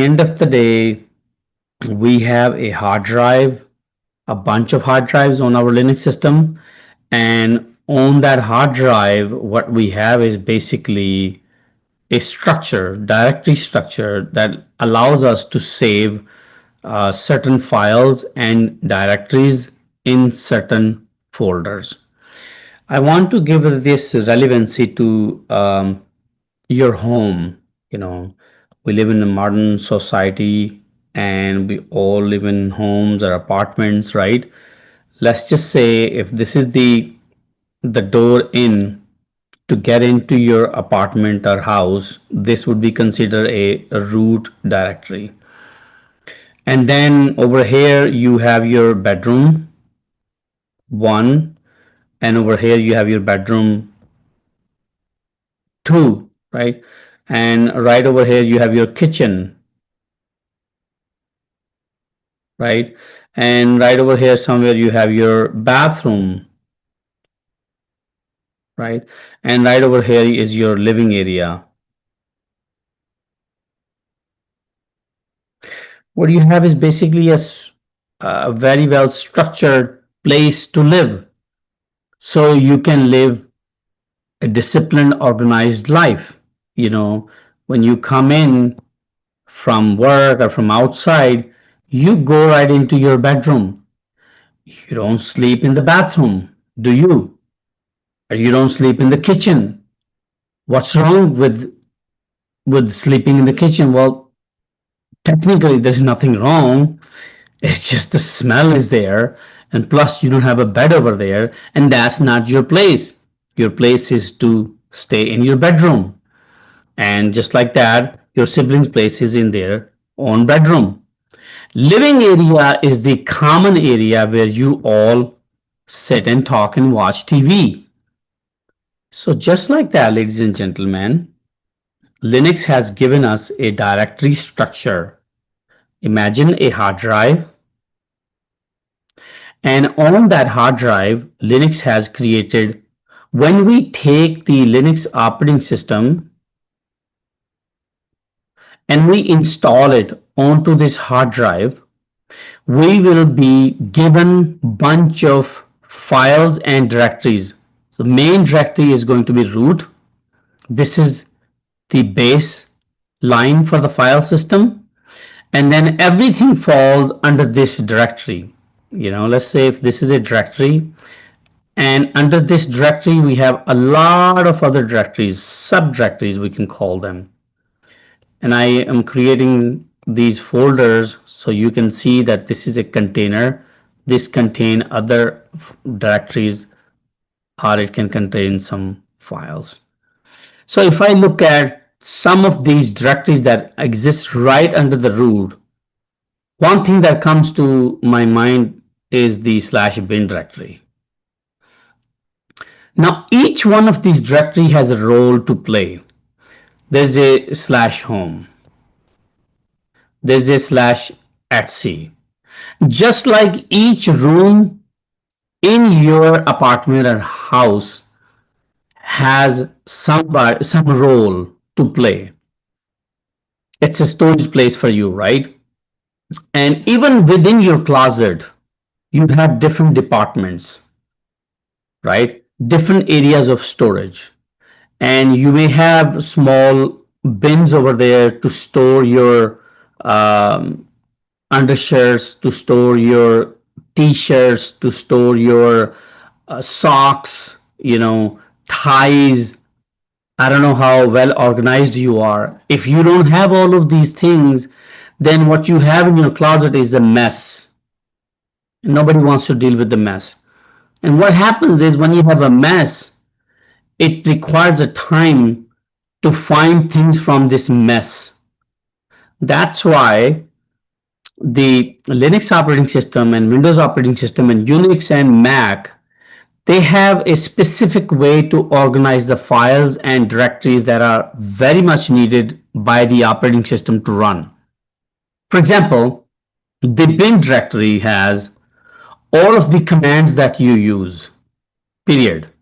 End of the day, we have a hard drive, a bunch of hard drives on our Linux system. And on that hard drive, what we have is basically a structure, directory structure that allows us to save certain files and directories in certain folders. I want to give this relevancy to your home. You know, we live in a modern society and we all live in homes or apartments, right? Let's just say if this is the door in to get into your apartment or house, this would be considered a root directory. And then over here you have your bedroom one, and over here you have your bedroom two, right? And right over here you have your kitchen, right? And right over here somewhere you have your bathroom, right? And right over here is your living area. What you have is basically a very well structured place to live. So you can live a disciplined, organized life. You know, when you come in from work or from outside, you go right into your bedroom. You don't sleep in the bathroom, do you? Or you don't sleep in the kitchen. What's wrong with sleeping in the kitchen? Well, technically there's nothing wrong. It's just the smell is there, and plus you don't have a bed over there, and that's not your place. Your place is to stay in your bedroom. And just like that, your siblings' place is in their own bedroom. Living area is the common area where you all sit and talk and watch TV. So just like that, ladies and gentlemen, Linux has given us a directory structure. Imagine a hard drive, and on that hard drive, Linux has created, when we take the Linux operating system and we install it onto this hard drive, we will be given bunch of files and directories. The main directory is going to be root. This is the base line for the file system. And then everything falls under this directory. You know, let's say if this is a directory, and under this directory we have a lot of other directories, subdirectories we can call them. And I am creating these folders so you can see that this is a container. This contain other directories, or it can contain some files. So if I look at some of these directories that exist right under the root, one thing that comes to my mind is the /bin directory. Now each one of these directory has a role to play. There's a /home. There's a /etc. Just like each room in your apartment or house has some role to play. It's a storage place for you, right? And even within your closet, you have different departments, right? Different areas of storage. And you may have small bins over there to store your undershirts, to store your t-shirts, to store your socks, you know, ties. I don't know how well organized you are. If you don't have all of these things, then what you have in your closet is a mess. And nobody wants to deal with the mess. And what happens is when you have a mess, it requires a time to find things from this mess. That's why the Linux operating system and Windows operating system and Unix and Mac, they have a specific way to organize the files and directories that are very much needed by the operating system to run. For example, the bin directory has all of the commands that you use, period.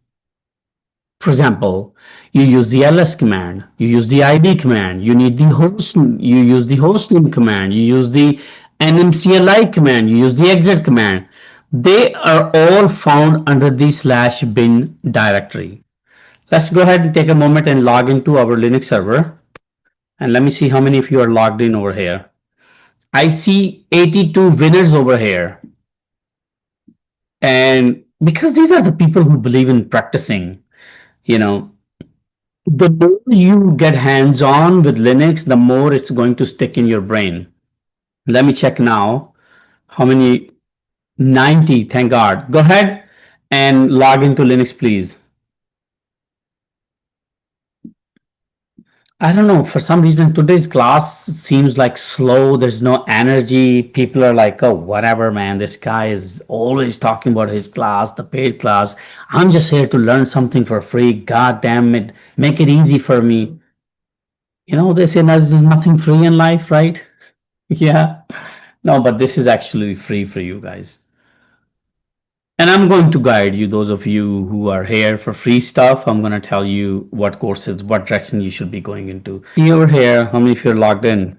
For example, You use the ls command, you use the id command, you need the host, you use the hostname command, you use the nmcli command, you use the exit command. They are all found under the slash bin directory. Let's go ahead and take a moment and log into our Linux server. And let me see how many of you are logged in over here. I see 82 winners over here. And because these are the people who believe in practicing, you know, the more you get hands on with Linux, the more it's going to stick in your brain. Let me check now. How many? 90, thank God. Go ahead and log into Linux, please. I don't know, for some reason today's class seems like slow. There's no energy. People are like, oh, whatever, man. This guy is always talking about his class, the paid class. I'm just here to learn something for free. God damn it. Make it easy for me. You know, they say there's nothing free in life, right? Yeah. No, but this is actually free for you guys. And I'm going to guide you, those of you who are here for free stuff. I'm going to tell you what courses, what direction you should be going into. See over here, how many of you are logged in?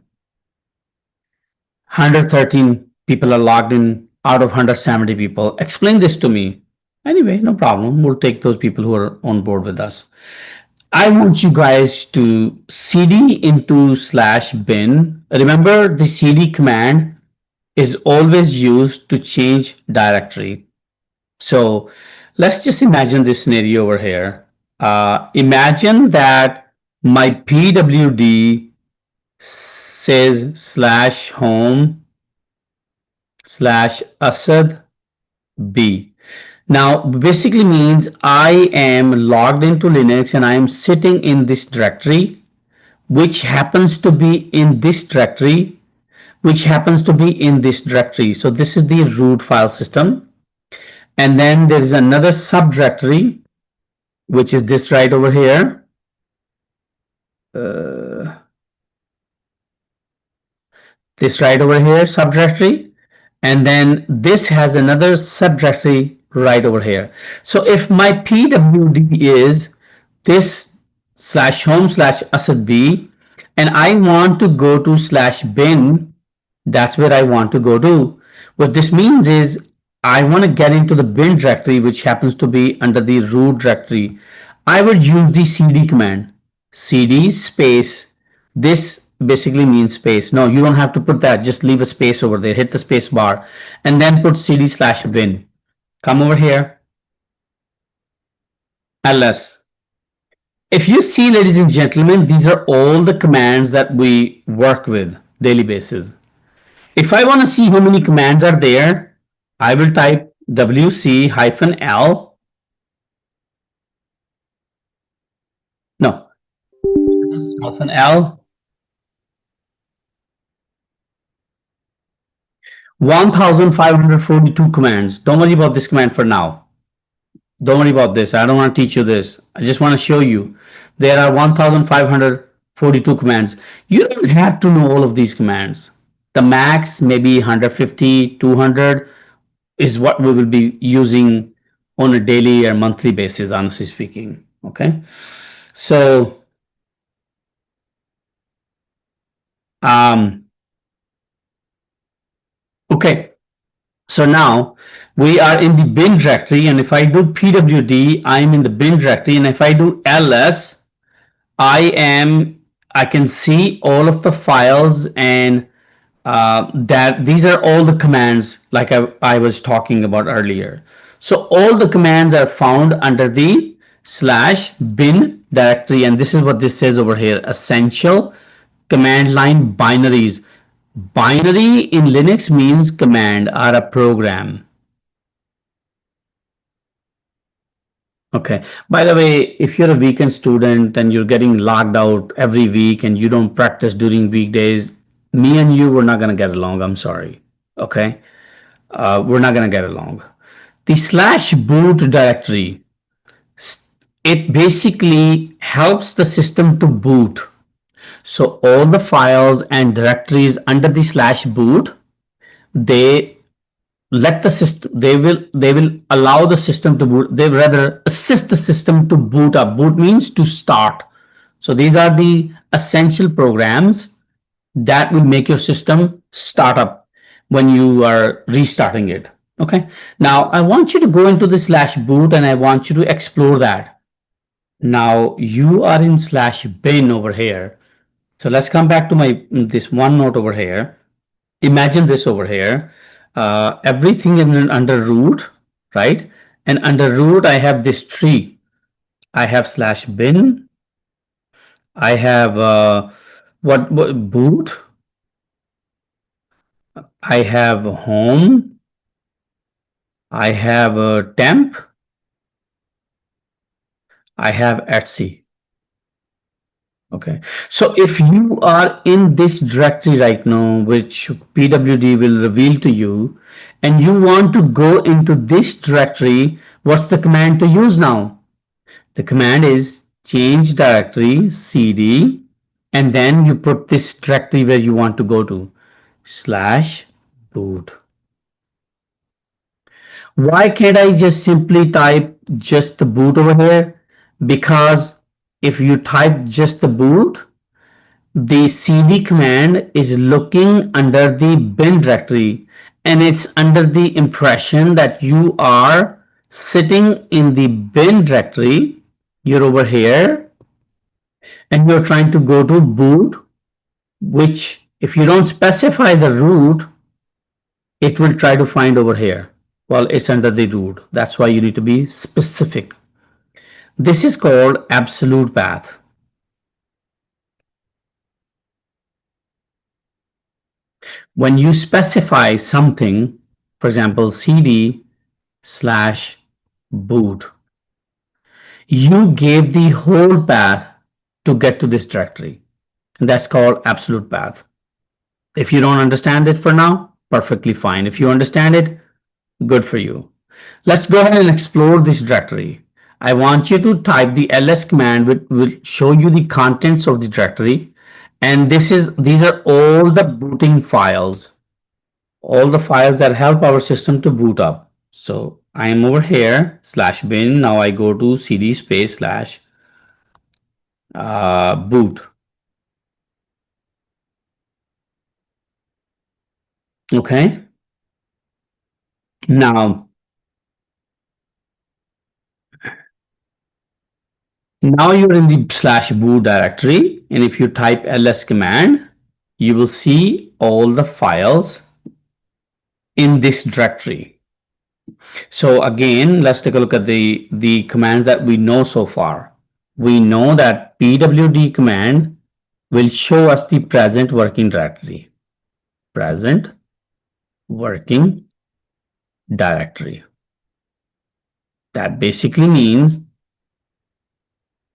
113 people are logged in out of 170 people. Explain this to me. Anyway, no problem. We'll take those people who are on board with us. I want you guys to cd into slash bin. Remember, the cd command is always used to change directory. So let's just imagine this scenario over here. Imagine that my PWD says slash home slash Asad B. Now, basically means I am logged into Linux and I am sitting in this directory, which happens to be in this directory, which happens to be in this directory. So this is the root file system. And then there is another subdirectory, which is this right over here. This right over here, subdirectory. And then this has another subdirectory right over here. So if my PWD is this slash home slash asad B, and I want to go to slash bin, that's where I want to go to. What this means is I want to get into the bin directory, which happens to be under the root directory. I would use the cd command. Cd space. This basically means space. No, you don't have to put that. Just leave a space over there. Hit the space bar and then put cd slash bin. Come over here. ls. If you see, ladies and gentlemen, these are all the commands that we work with daily basis. If I want to see how many commands are there, I will type wc-l. No. -l. 1,542 commands. Don't worry about this command for now. Don't worry about this. I don't want to teach you this. I just want to show you. There are 1,542 commands. You don't have to know all of these commands. The max maybe 150, 200 is what we will be using on a daily or monthly basis, honestly speaking. Okay. So, okay. So now we are in the bin directory, and if I do pwd, I'm in the bin directory, and if I do ls, I can see all of the files, and that these are all the commands like I was talking about earlier. So all the commands are found under the slash bin directory, and this is what this says over here: essential command line binaries. Binary in Linux means command or a program. Okay. By the way, if you're a weekend student and you're getting logged out every week and you don't practice during weekdays, me and you, we're not going to get along. I'm sorry. Okay. We're not going to get along. The slash boot directory, it basically helps the system to boot. So all the files and directories under the slash boot, they let the system, they will allow the system to boot. They rather assist the system to boot up. Boot means to start. So these are the essential programs that will make your system start up when you are restarting it. Okay. Now I want you to go into the /boot and I want you to explore that. Now you are in /bin over here. So let's come back to my this OneNote over here. Imagine this over here. Everything in under root, right? And under root, I have this tree. I have /bin. I have what boot. I have home. I have temp. I have etc. Okay. So if you are in this directory right now, which PWD will reveal to you, and you want to go into this directory, what's the command to use now? The command is change directory cd, and then you put this directory where you want to go to, /boot. Why can't I just simply type just the boot over here? Because if you type just the boot, the cd command is looking under the bin directory, and it's under the impression that you are sitting in the bin directory. You're over here and you're trying to go to boot, which if you don't specify the root, it will try to find over here. Well, it's under the root. That's why you need to be specific. This is called absolute path. When you specify something, for example, cd /boot, you gave the whole path to get to this directory. And that's called absolute path. If you don't understand it for now, perfectly fine. If you understand it, good for you. Let's go ahead and explore this directory. I want you to type the ls command, which will show you the contents of the directory. And these are all the booting files, all the files that help our system to boot up. So I am over here /bin. Now I go to cd space /boot. Okay. Now you're in the /boot directory, and if you type ls command, you will see all the files in this directory. So again, let's take a look at the commands that we know so far. We know that pwd command will show us the present working directory. Present working directory. That basically means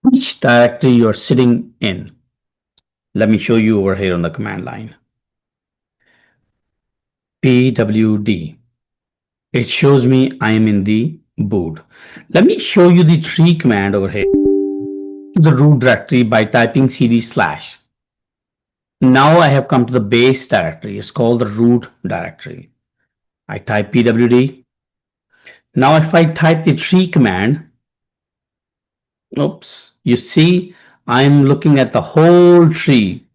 which directory you're sitting in. Let me show you over here on the command line. pwd. It shows me I am in the boot. Let me show you the tree command over here. The root directory by typing cd /. Now I have come to the base directory. It's called the root directory. I type pwd. Now if I type the tree command, oops, you see I'm looking at the whole tree.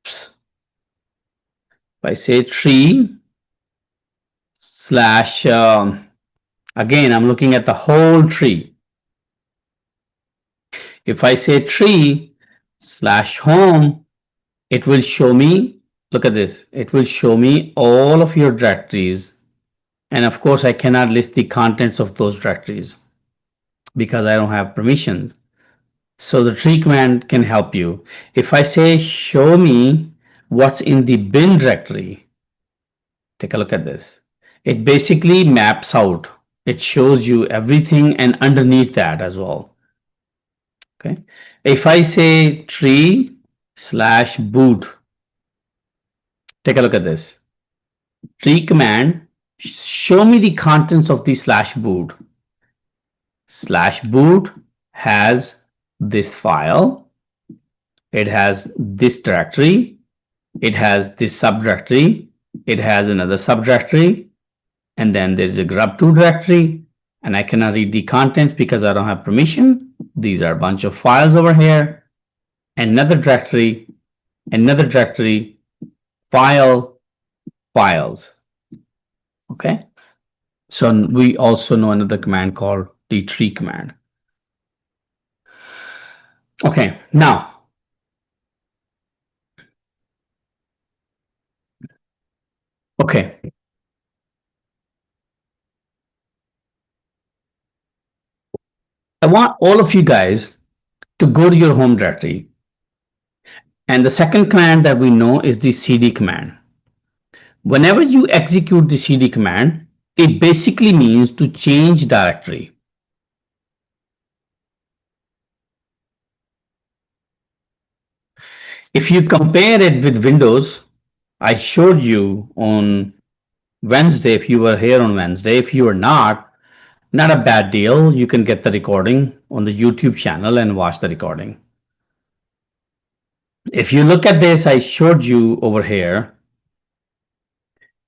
Oops. If I say tree / again, I'm looking at the whole tree. If I say tree / home, it will show me, look at this, it will show me all of your directories. And of course, I cannot list the contents of those directories because I don't have permissions. So the tree command can help you. If I say show me what's in the bin directory, take a look at this. It basically maps out. It shows you everything and underneath that as well. Okay. If I say tree /boot, take a look at this. Tree command, show me the contents of the /boot. /boot has this file. It has this directory. It has this subdirectory. It has another subdirectory. and then there's a grub2 directory, and I cannot read the contents because I don't have permission. These are a bunch of files over here. Another directory, file, files. Okay. So we also know another command called the tree command. Okay, now okay. I want all of you guys to go to your home directory. And the second command that we know is the cd command. Whenever you execute the cd command, it basically means to change directory. If you compare it with Windows, I showed you on Wednesday, if you were here on Wednesday. If you are not a bad deal. You can get the recording on the YouTube channel and watch the recording. If you look at this, I showed you over here.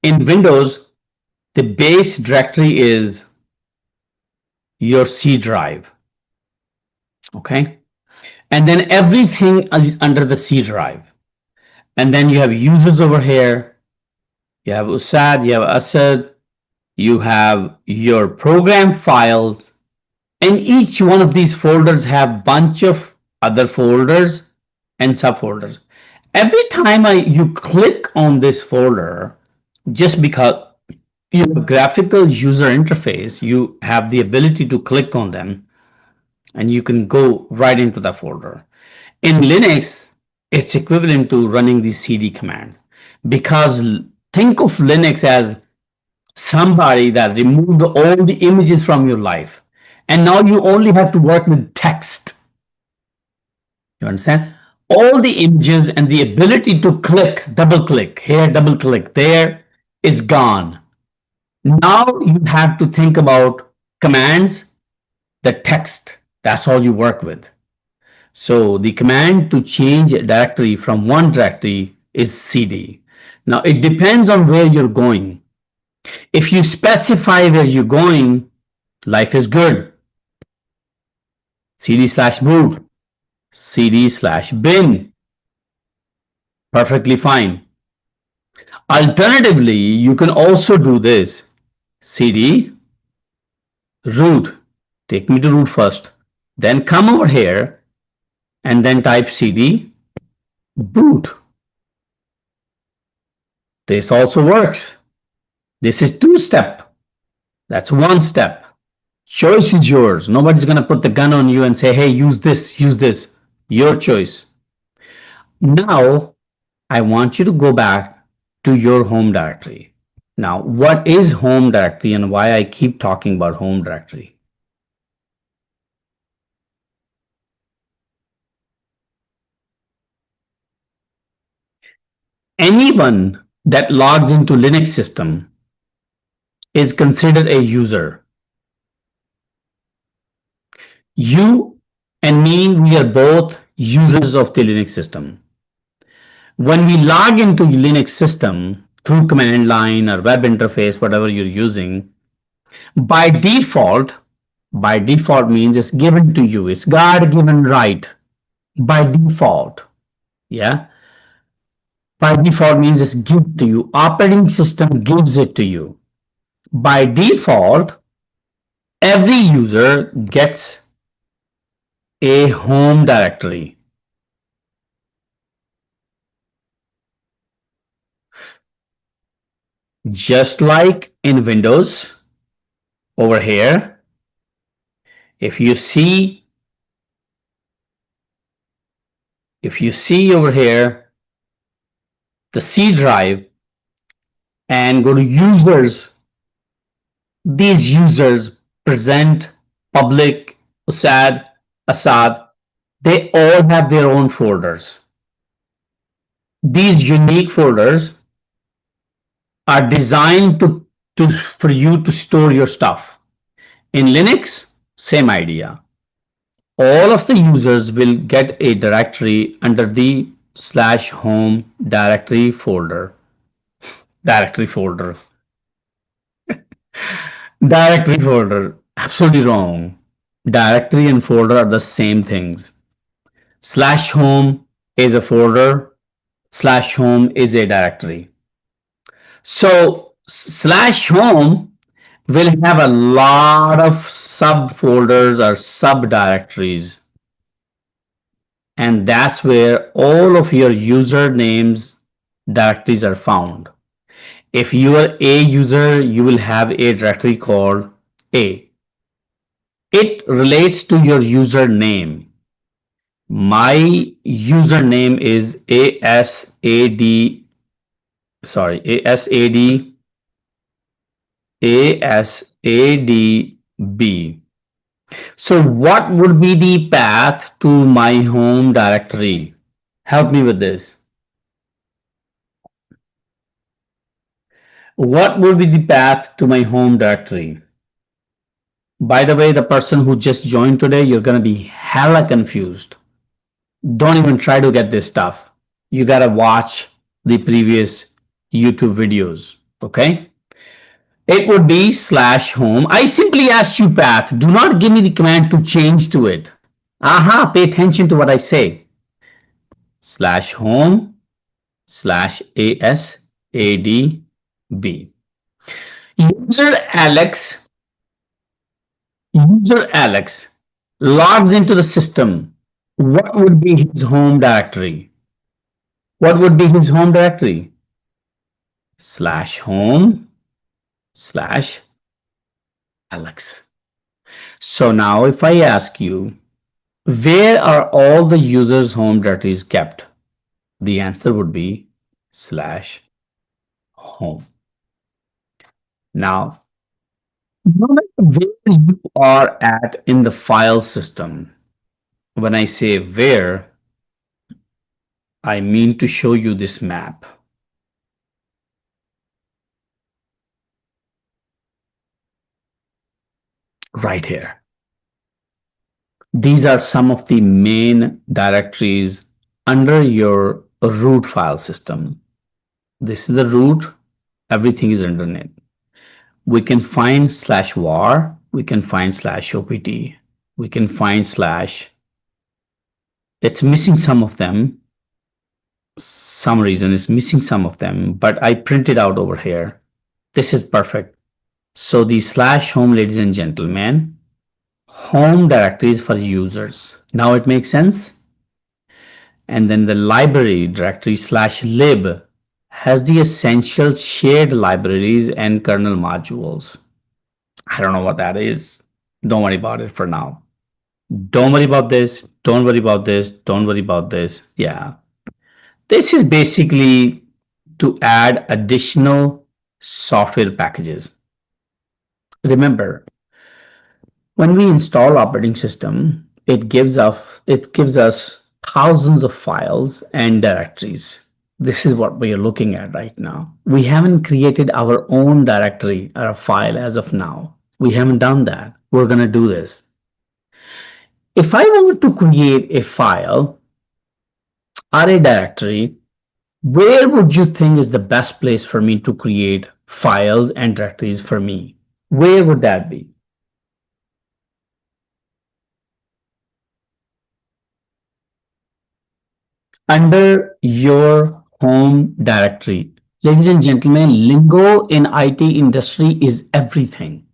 In Windows, the base directory is your C drive. Okay. And then everything is under the C drive. And then you have users over here. You have USAD, you have ASAD, you have your program files. And each one of these folders have bunch of other folders and subfolders. Every time you click on this folder, just because you have a graphical user interface, you have the ability to click on them and you can go right into that folder. In Linux, it's equivalent to running the cd command, because think of Linux as somebody that removed all the images from your life. And now you only have to work with text. You understand? All the images and the ability to click, double click here, double click there is gone. Now you have to think about commands, the text. That's all you work with. So the command to change a directory from one directory is cd. Now it depends on where you're going. If you specify where you're going, life is good. cd/boot, cd/bin, perfectly fine. Alternatively, you can also do this. cd root, take me to root first, then come over here and then type cd boot. This also works. This is two-step. That's one step. Choice is yours. Nobody's going to put the gun on you and say, hey, use this, use this. Your choice. Now, I want you to go back to your home directory. Now, what is home directory and why I keep talking about home directory? Anyone that logs into Linux system is considered a user. You and me, we are both users of the Linux system. When we log into Linux system through command line or web interface, whatever you're using, by default means it's given to you. It's God-given right by default. Yeah. By default means it's given to you. Operating system gives it to you. By default, every user gets a home directory. Just like in Windows, over here, if you see over here the C drive and go to users, these users present, public, USAD, ASAD, they all have their own folders. These unique folders are designed for you to store your stuff. In Linux, same idea. All of the users will get a directory under the /home directory folder. Directory folder. Absolutely wrong. Directory and folder are the same things. Slash home is a folder. Slash home is a directory. So slash home will have a lot of subfolders or subdirectories. And that's where all of your usernames directories are found. If you are a user, you will have a directory called A. It relates to your username. My username is ASAD, sorry, ASADB. So what would be the path to my home directory? Help me with this. What would be the path to my home directory? By the way, the person who just joined today, you're going to be hella confused. Don't even try to get this stuff. You got to watch the previous YouTube videos. Okay. It would be slash home. I simply asked you path. Do not give me the command to change to it. Aha, pay attention to what I say. Slash home slash ASADB. User Alex logs into the system. What would be his home directory? What would be his home directory? Slash home slash Alex. So now if I ask you, where are all the users' home directories kept? The answer would be slash home. Now, no matter where you are at in the file system, when I say where, I mean to show you this map. Right here. These are some of the main directories under your root file system. This is the root, everything is underneath. We can find slash var, we can find slash opt, we can find slash. It's missing some of them. Some reason is missing some of them, but I printed out over here. This is perfect. So the slash home, ladies and gentlemen, home directories for users. Now it makes sense. And then the library directory slash lib has the essential shared libraries and kernel modules. I don't know what that is. Don't worry about it for now. Don't worry about this. Don't worry about this. Don't worry about this. Yeah. This is basically to add additional software packages. Remember, when we install operating system, it gives us thousands of files and directories. This is what we are looking at right now. We haven't created our own directory or a file as of now. We haven't done that. We're going to do this. If I want to create a file or a directory, where would you think is the best place for me to create files and directories for me? Where would that be? Under your home directory. Ladies and gentlemen, lingo in IT industry is everything.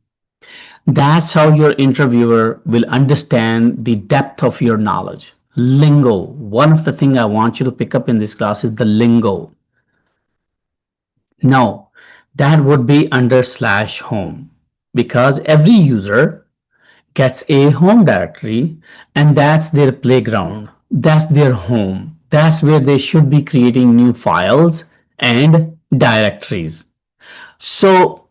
That's how your interviewer will understand the depth of your knowledge. Lingo. One of the things I want you to pick up in this class is the lingo. No, that would be under slash home, because every user gets a home directory and that's their playground. That's their home. That's where they should be creating new files and directories. So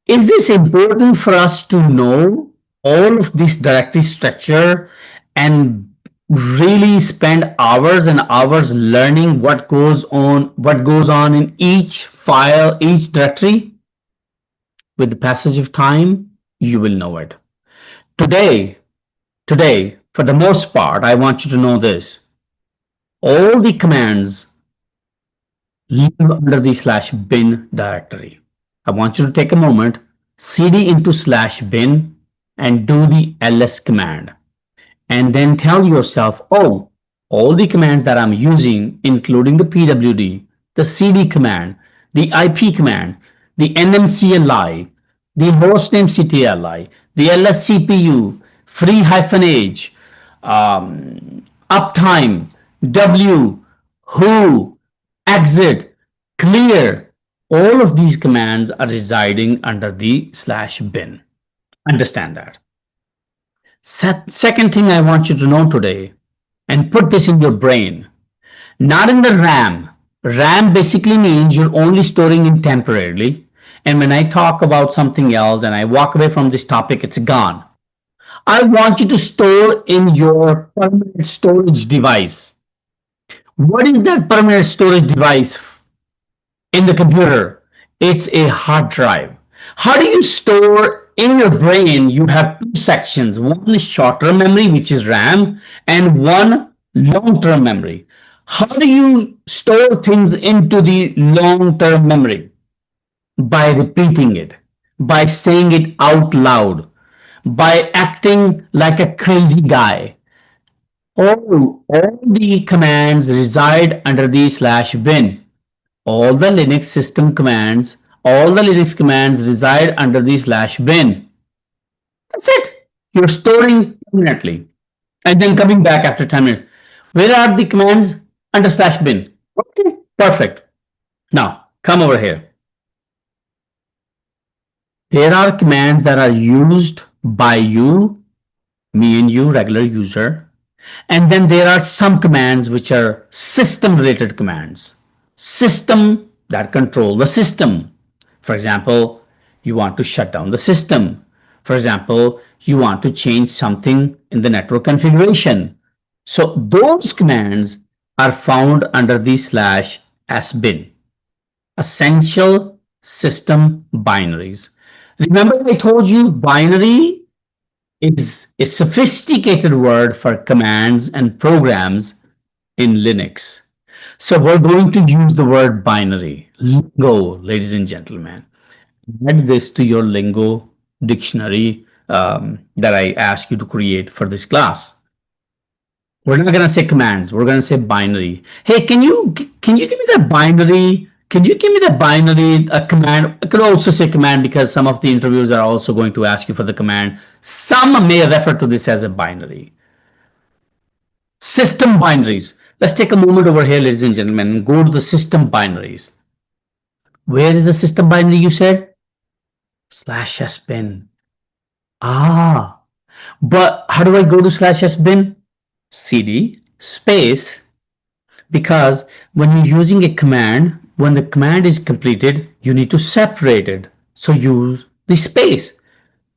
is this important for us to know all of this directory structure and really spend hours and hours learning what goes on in each file, each directory? With the passage of time, you will know it. Today, for the most part, I want you to know this. All the commands live under the slash bin directory. I want you to take a moment, cd into slash bin, and do the ls command. And then tell yourself, oh, all the commands that I'm using, including the pwd, the cd command, the ip command, the nmcli, the hostname ctli, the lscpu, free-h, uptime, w, who, exit, clear, all of these commands are residing under the slash bin. Understand that. Second thing I want you to know today, and put this in your brain, not in the RAM. RAM basically means you're only storing it temporarily. And when I talk about something else and I walk away from this topic, it's gone. I want you to store in your permanent storage device. What is that permanent storage device in the computer? It's a hard drive. How do you store in your brain? You have two sections. One is short-term memory, which is RAM, and one long-term memory. How do you store things into the long-term memory? By repeating it, by saying it out loud, by acting like a crazy guy. All the commands reside under the slash bin. All the Linux system commands, all the Linux commands reside under the slash bin. That's it. You're storing permanently. And then coming back after 10 minutes. Where are the commands? Under slash bin. Okay, perfect. Now, come over here. There are commands that are used by you, me and you, regular user. And then there are some commands which are system related commands. System that control the system. For example, you want to shut down the system. For example, you want to change something in the network configuration. So those commands are found under the slash sbin. Essential system binaries. Remember I told you binary is a sophisticated word for commands and programs in Linux. So we're going to use the word binary. Lingo, ladies and gentlemen. Add this to your lingo dictionary that I asked you to create for this class. We're not going to say commands. We're going to say binary. Hey, can you give me that binary? Can you give me the binary, a command? I could also say command because some of the interviews are also going to ask you for the command. Some may refer to this as a binary. System binaries. Let's take a moment over here, ladies and gentlemen, and go to the system binaries. Where is the system binary you said? Slash sbin. Ah, but how do I go to slash sbin? cd space, because when you're using a command, when the command is completed, you need to separate it. So use the space.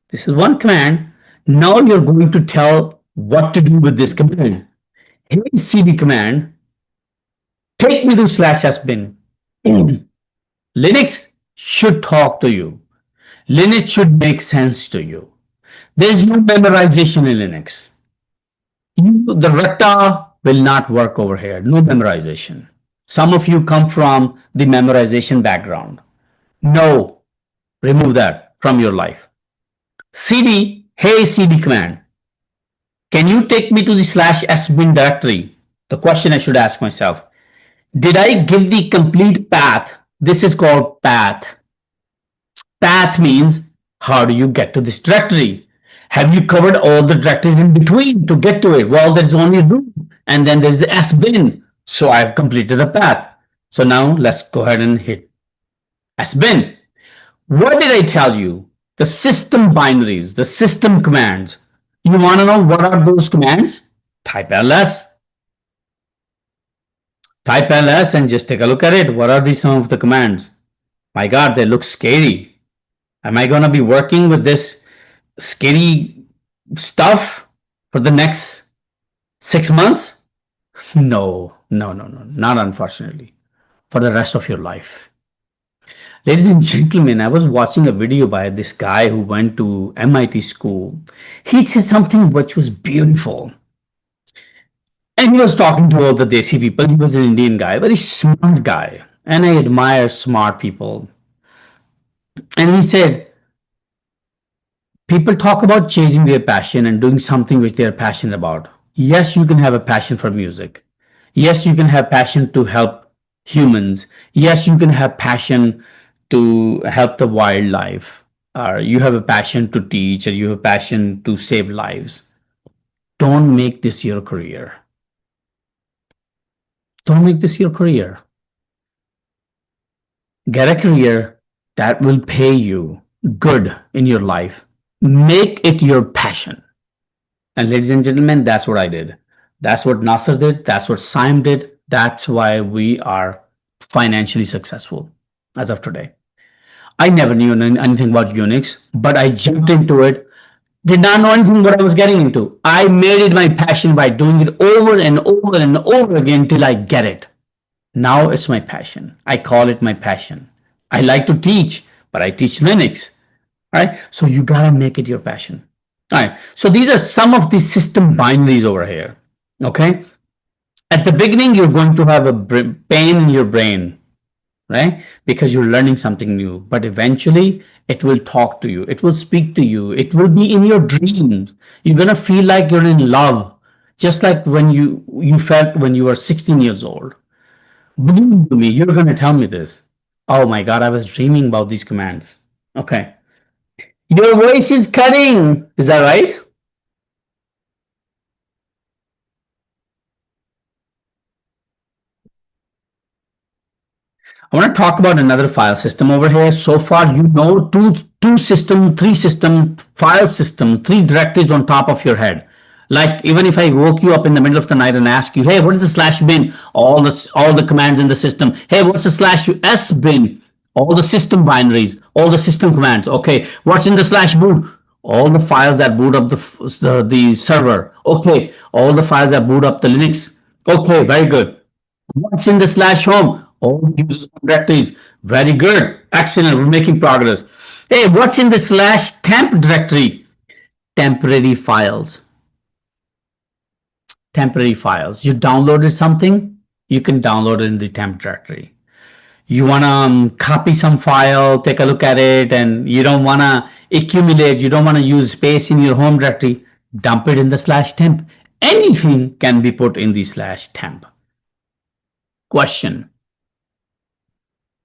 This is one command. Now you're going to tell what to do with this command. Hey, cd command, take me to slash sbin. Linux should talk to you. Linux should make sense to you. There's no memorization in Linux. The rata will not work over here. No memorization. Some of you come from the memorization background. No, remove that from your life. cd, hey cd command, can you take me to the slash sbin directory? The question I should ask myself, did I give the complete path? This is called path. Path means how do you get to this directory? Have you covered all the directories in between to get to it? Well, there's only root, and then there's the sbin. So I've completed the path. So now let's go ahead and hit sbin. What did I tell you? The system binaries, the system commands. You want to know what are those commands? Type ls. Type ls and just take a look at it. What are these some of the commands? My God, they look scary. Am I going to be working with this scary stuff for the next 6 months? No, not unfortunately. For the rest of your life. Ladies and gentlemen, I was watching a video by this guy who went to MIT school. He said something which was beautiful. And he was talking to all the Desi people. He was an Indian guy, very smart guy. And I admire smart people. And he said, people talk about chasing their passion and doing something which they are passionate about. Yes, you can have a passion for music. Yes, you can have passion to help humans. Yes, you can have passion to help the wildlife. Or you have a passion to teach, or you have a passion to save lives. Don't make this your career. Don't make this your career. Get a career that will pay you good in your life. Make it your passion. And ladies and gentlemen, that's what I did. That's what Nasser did. That's what Saim did. That's why we are financially successful as of today. I never knew anything about Unix, but I jumped into it. Did not know anything what I was getting into. I made it my passion by doing it over and over and over again till I get it. Now it's my passion. I call it my passion. I like to teach, but I teach Linux. All right. So you gotta make it your passion. All right. So these are some of the system binaries over here. Okay. At the beginning, you're going to have a pain in your brain, right? Because you're learning something new. But eventually, it will talk to you. It will speak to you. It will be in your dreams. You're gonna feel like you're in love, just like when you felt when you were 16 years old. Believe me, you're gonna tell me this. Oh my God, I was dreaming about these commands. Okay. Your voice is cutting. Is that right? I want to talk about another file system over here. So far, you know two system, three system, file system, three directives on top of your head. Like even if I woke you up in the middle of the night and ask you, hey, what is the slash bin? All the commands in the system. Hey, what's the slash s bin? All the system binaries, all the system commands. Okay, what's in the slash boot? All the files that boot up the server. Okay, all the files that boot up the Linux. Okay, very good. What's in the slash home? All users directories. Very good. Excellent. We're making progress. Hey, what's in the slash temp directory? Temporary files. Temporary files. You downloaded something, you can download it in the temp directory. You want to copy some file, take a look at it, and you don't want to accumulate, you don't want to use space in your home directory, dump it in the slash temp. Anything can be put in the slash temp. Question.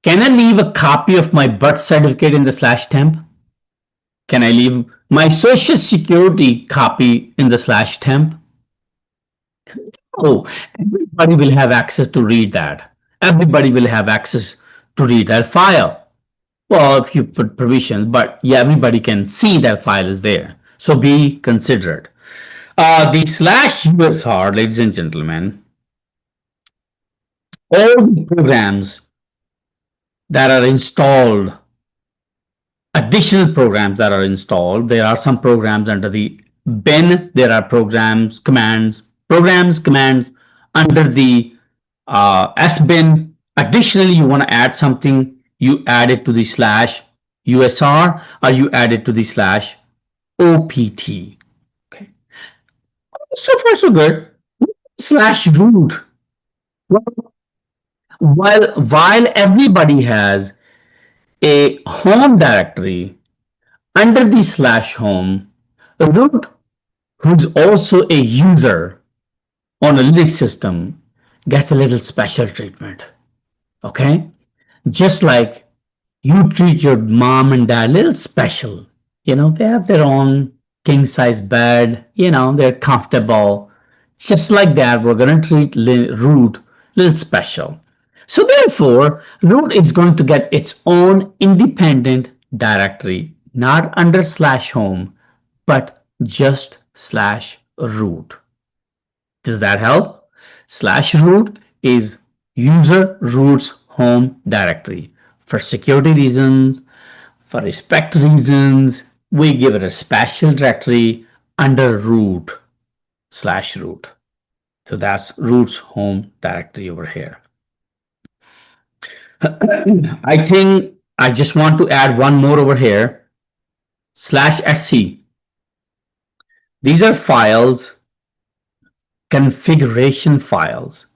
Can I leave a copy of my birth certificate in the slash temp? Can I leave my social security copy in the slash temp? Oh, everybody will have access to read that. Everybody will have access to read that file. Well, if you put provisions, but yeah, everybody can see that file is there. So be considerate. The slash USR, ladies and gentlemen, all the programs that are installed, additional programs that are installed, there are some programs under the bin, there are programs, commands under the sbin. Additionally, you want to add something, you add it to the slash USR or you add it to the slash OPT. Okay. So far, so good. Slash root. Well, while everybody has a home directory under the slash home, root, who's also a user on a Linux system, gets a little special treatment. Okay? Just like you treat your mom and dad a little special. They have their own king size bed, they're comfortable. Just like that, we're going to treat root a little special. So therefore, root is going to get its own independent directory, not under slash home, but just slash root. Does that help? Slash root is user root's home directory. For security reasons, for respect reasons, we give it a special directory under root slash root. So that's root's home directory over here. I think I just want to add one more over here. Slash XC. These are files, configuration files,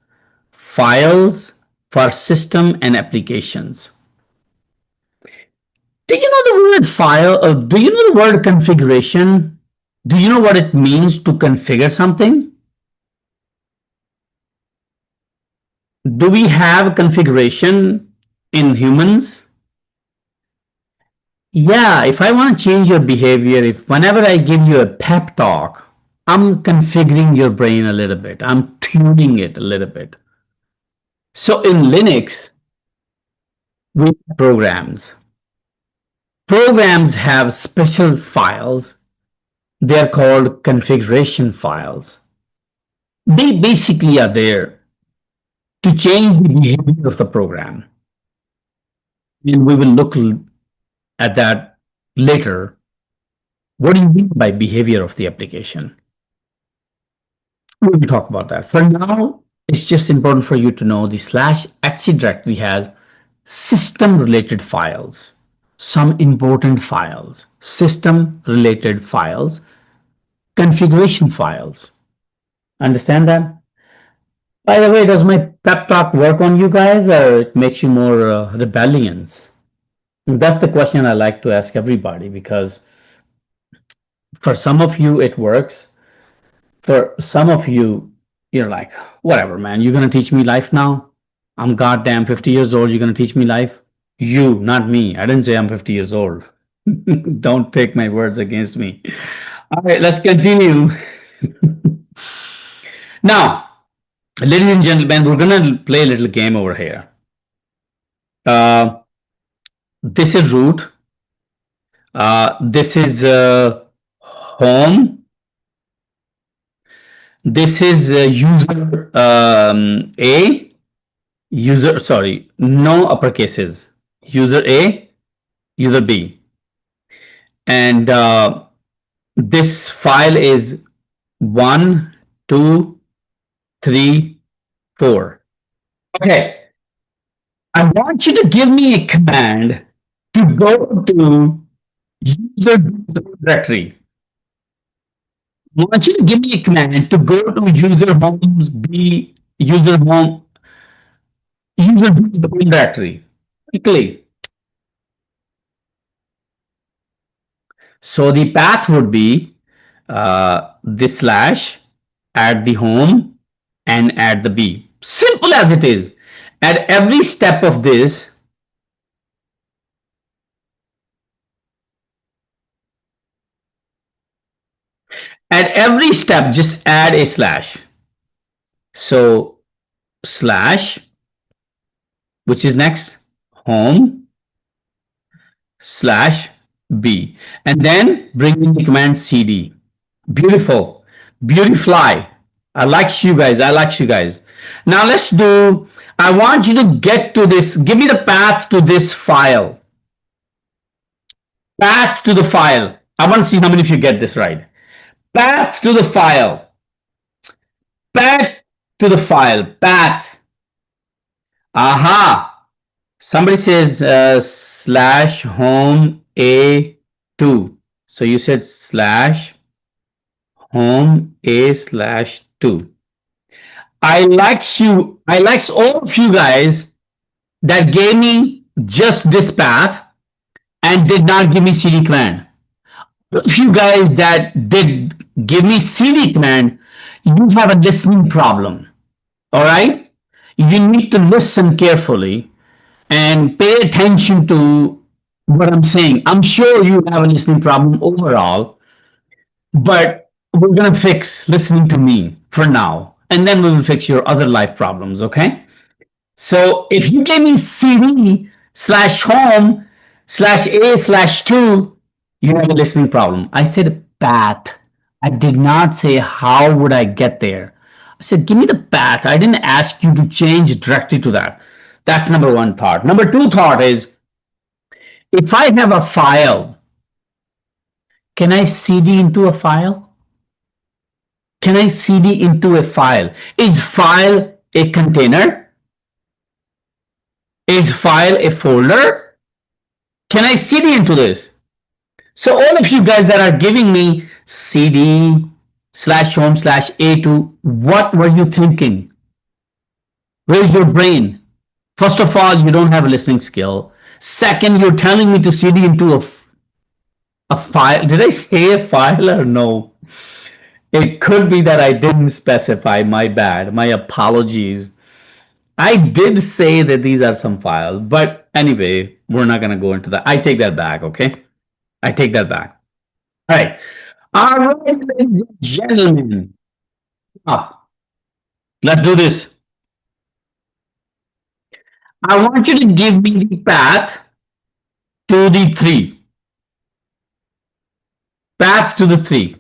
files for system and applications. Do you know the word file? Or do you know the word configuration? Do you know what it means to configure something? Do we have configuration in humans? Yeah, if I want to change your behavior, if whenever I give you a pep talk, I'm configuring your brain a little bit. I'm tuning it a little bit. So in Linux, we have programs. Programs have special files. They're called configuration files. They basically are there to change the behavior of the program. And we will look at that later. What do you mean by behavior of the application? We'll talk about that. For now, it's just important for you to know the /etc directory has system related files, some important files, system related files, configuration files. Understand that? By the way, does my pep talk work on you guys, or it makes you more rebellions? And that's the question I like to ask everybody, because for some of you it works. For some of you, you're like, whatever, man, you're going to teach me life now? I'm goddamn 50 years old. You're going to teach me life? You, not me. I didn't say I'm 50 years old. Don't take my words against me. All right, let's continue. Now, ladies and gentlemen, we're going to play a little game over here. This is root. This is home. This is user A. User, sorry, no uppercases. User A, user B. And this file is 1, 2, 3, 4. Okay. I want you to give me a command to go to user directory. I want you to give me a command to go to user homes B, user home, user directory quickly. So the path would be this slash, add the home and add the B. Simple as it is. At every step of this, just add a slash. So slash, which is next, home slash B, and then bring in the command cd. Beautiful, beautifly. I like you guys. Now let's do, I want you to get to this, give me the path to this file. Path to the file. I want to see how many of you get this right. Path to the file. Path to the file. Path. Aha. Somebody says slash home A2. So you said slash home A/2. I likes all of you guys that gave me just this path and did not give me cd command. If you guys that did give me cd command, you have a listening problem. All right? You need to listen carefully and pay attention to what I'm saying. I'm sure you have a listening problem overall, but we're going to fix listening to me for now, and then we will fix your other life problems, okay? So if you gave me cd slash home slash A/2, you have a listening problem. I said path. I did not say how would I get there. I said, give me the path. I didn't ask you to change directly to that. That's number one thought. Number two thought is, if I have a file, can I cd into a file? Can I cd into a file? Is file a container? Is file a folder? Can I cd into this? So all of you guys that are giving me cd slash home slash A2, what were you thinking? Where's your brain? First of all, you don't have a listening skill. Second, you're telling me to cd into a file. Did I say a file or no? It could be that I didn't specify. My bad. My apologies. I did say that these are some files, but anyway, we're not going to go into that. I take that back, okay? I take that back. All right. All right, ladies and gentlemen. Up. Let's do this. I want you to give me the path to the three. Path to the three.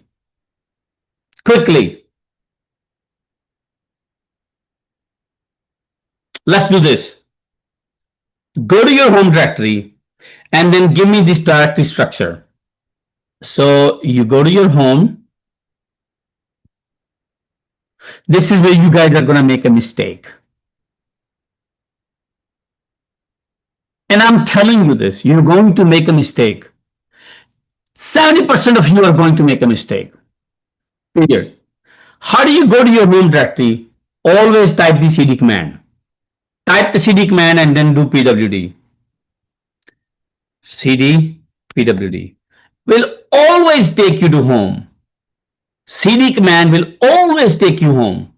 Quickly. Let's do this. Go to your home directory and then give me this directory structure. So you go to your home. This is where you guys are going to make a mistake. And I'm telling you this, you're going to make a mistake. 70% of you are going to make a mistake. Period. How do you go to your home directory? Always type the cd command. Type the cd command and then do pwd. Cd pwd will always take you to home. Cd command will always take you home.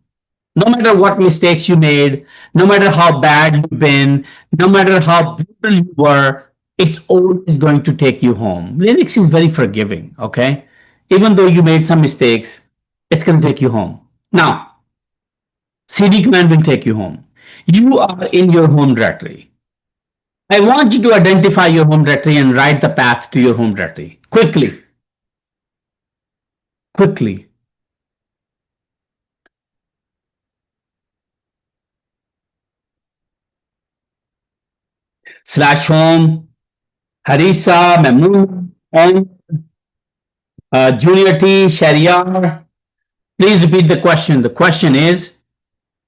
No matter what mistakes you made, no matter how bad you've been, no matter how brutal you were, it's always going to take you home. Linux is very forgiving, okay? Even though you made some mistakes, it's going to take you home. Now, cd command will take you home. You are in your home directory. I want you to identify your home directory and write the path to your home directory. Quickly. Quickly. /home, Harissa, Memnoon, Junior T, Shariar. Please repeat the question. The question is,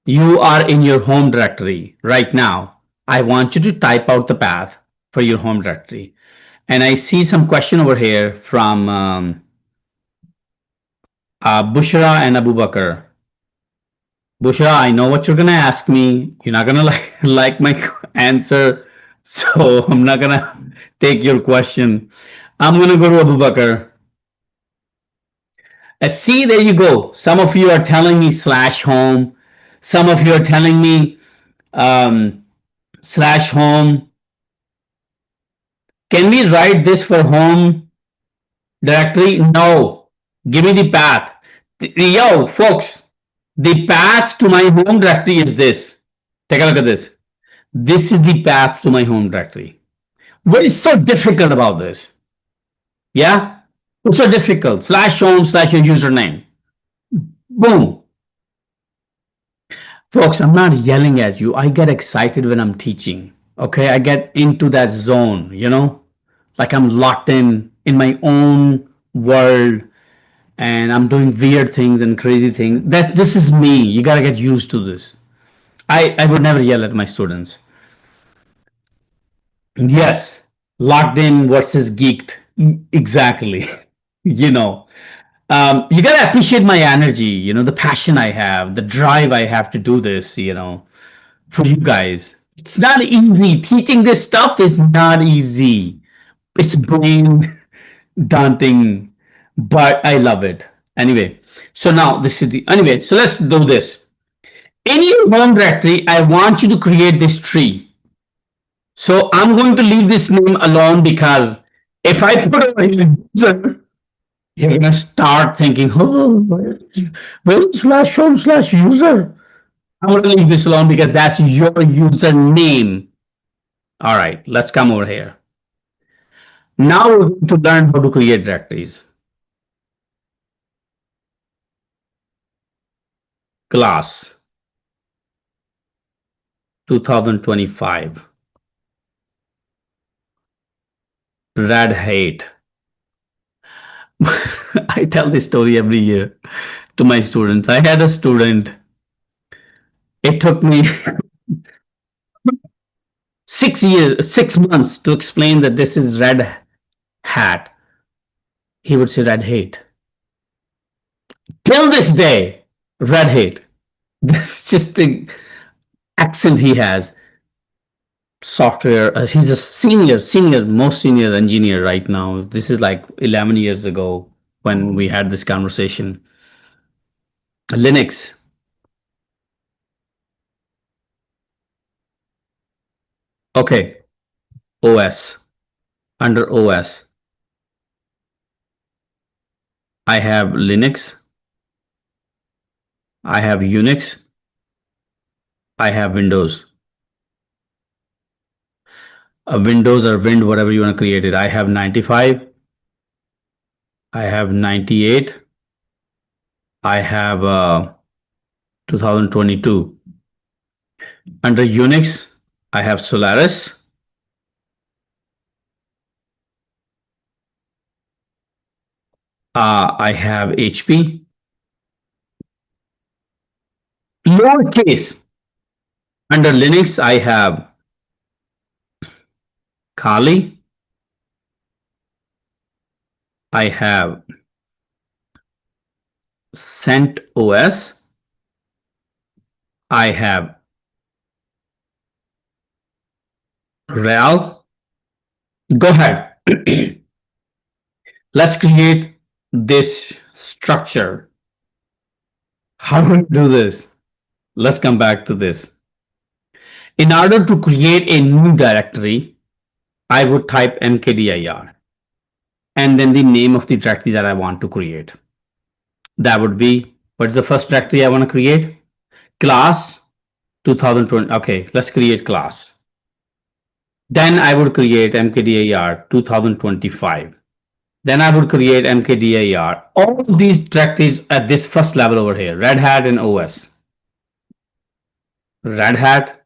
you are in your home directory right now. I want you to type out the path for your home directory. And I see some question over here from Bushra and Abu Bakr. Bushra, I know what you're going to ask me. You're not going to like my answer. So I'm not going to take your question. I'm going to go to Abu Bakr. See, there you go. Some of you are telling me /home. Some of you are telling me /home. Can we write this for home directory? No. Give me the path. Yo, folks, the path to my home directory is this. Take a look at this. This is the path to my home directory. What is so difficult about this? Yeah? What's so difficult? /home /your username. Boom. Folks, I'm not yelling at you. I get excited when I'm teaching. Okay, I get into that zone, you know, like I'm locked in my own world and I'm doing weird things and crazy things. This is me. You got to get used to this. I would never yell at my students. Yes, locked in versus geeked. Exactly. You know, you got to appreciate my energy, you know, the passion I have, the drive I have to do this, you know, for you guys. It's not easy. Teaching this stuff is not easy. It's brain daunting, but I love it. Anyway, so now this is the, anyway, so let's do this. In your home directory, I want you to create this tree. So I'm going to leave this name alone because if I put over here, you're going to start thinking, oh, where is /home/user? I'm going to leave this alone because that's your username. All right, let's come over here. Now we're going to learn how to create directories. Class 2025. Red Hat. I tell this story every year to my students. I had a student. It took me 6 months to explain that this is Red Hat. He would say Red Hat. Till this day, Red Hat. That's just the accent he has. software. He's a most senior engineer right now. This is like 11 years ago when we had this conversation. Linux. Okay. OS. Under OS, I have Linux. I have Unix. I have Windows. Windows or Wind, whatever you want to create it. I have 95. I have 98. I have 2022. Under Unix, I have Solaris. I have HP. Lowercase. Under Linux, I have Kali. I have CentOS. I have Real. Go ahead. Let's create this structure. How do we do this? Let's come back to this. In order to create a new directory, I would type mkdir and then the name of the directory that I want to create. That would be, what's the first directory I want to create? Class 2020. Okay, let's create class. Then I would create mkdir 2025. Then I would create mkdir. All of these directories at this first level over here, Red Hat and OS. Red Hat,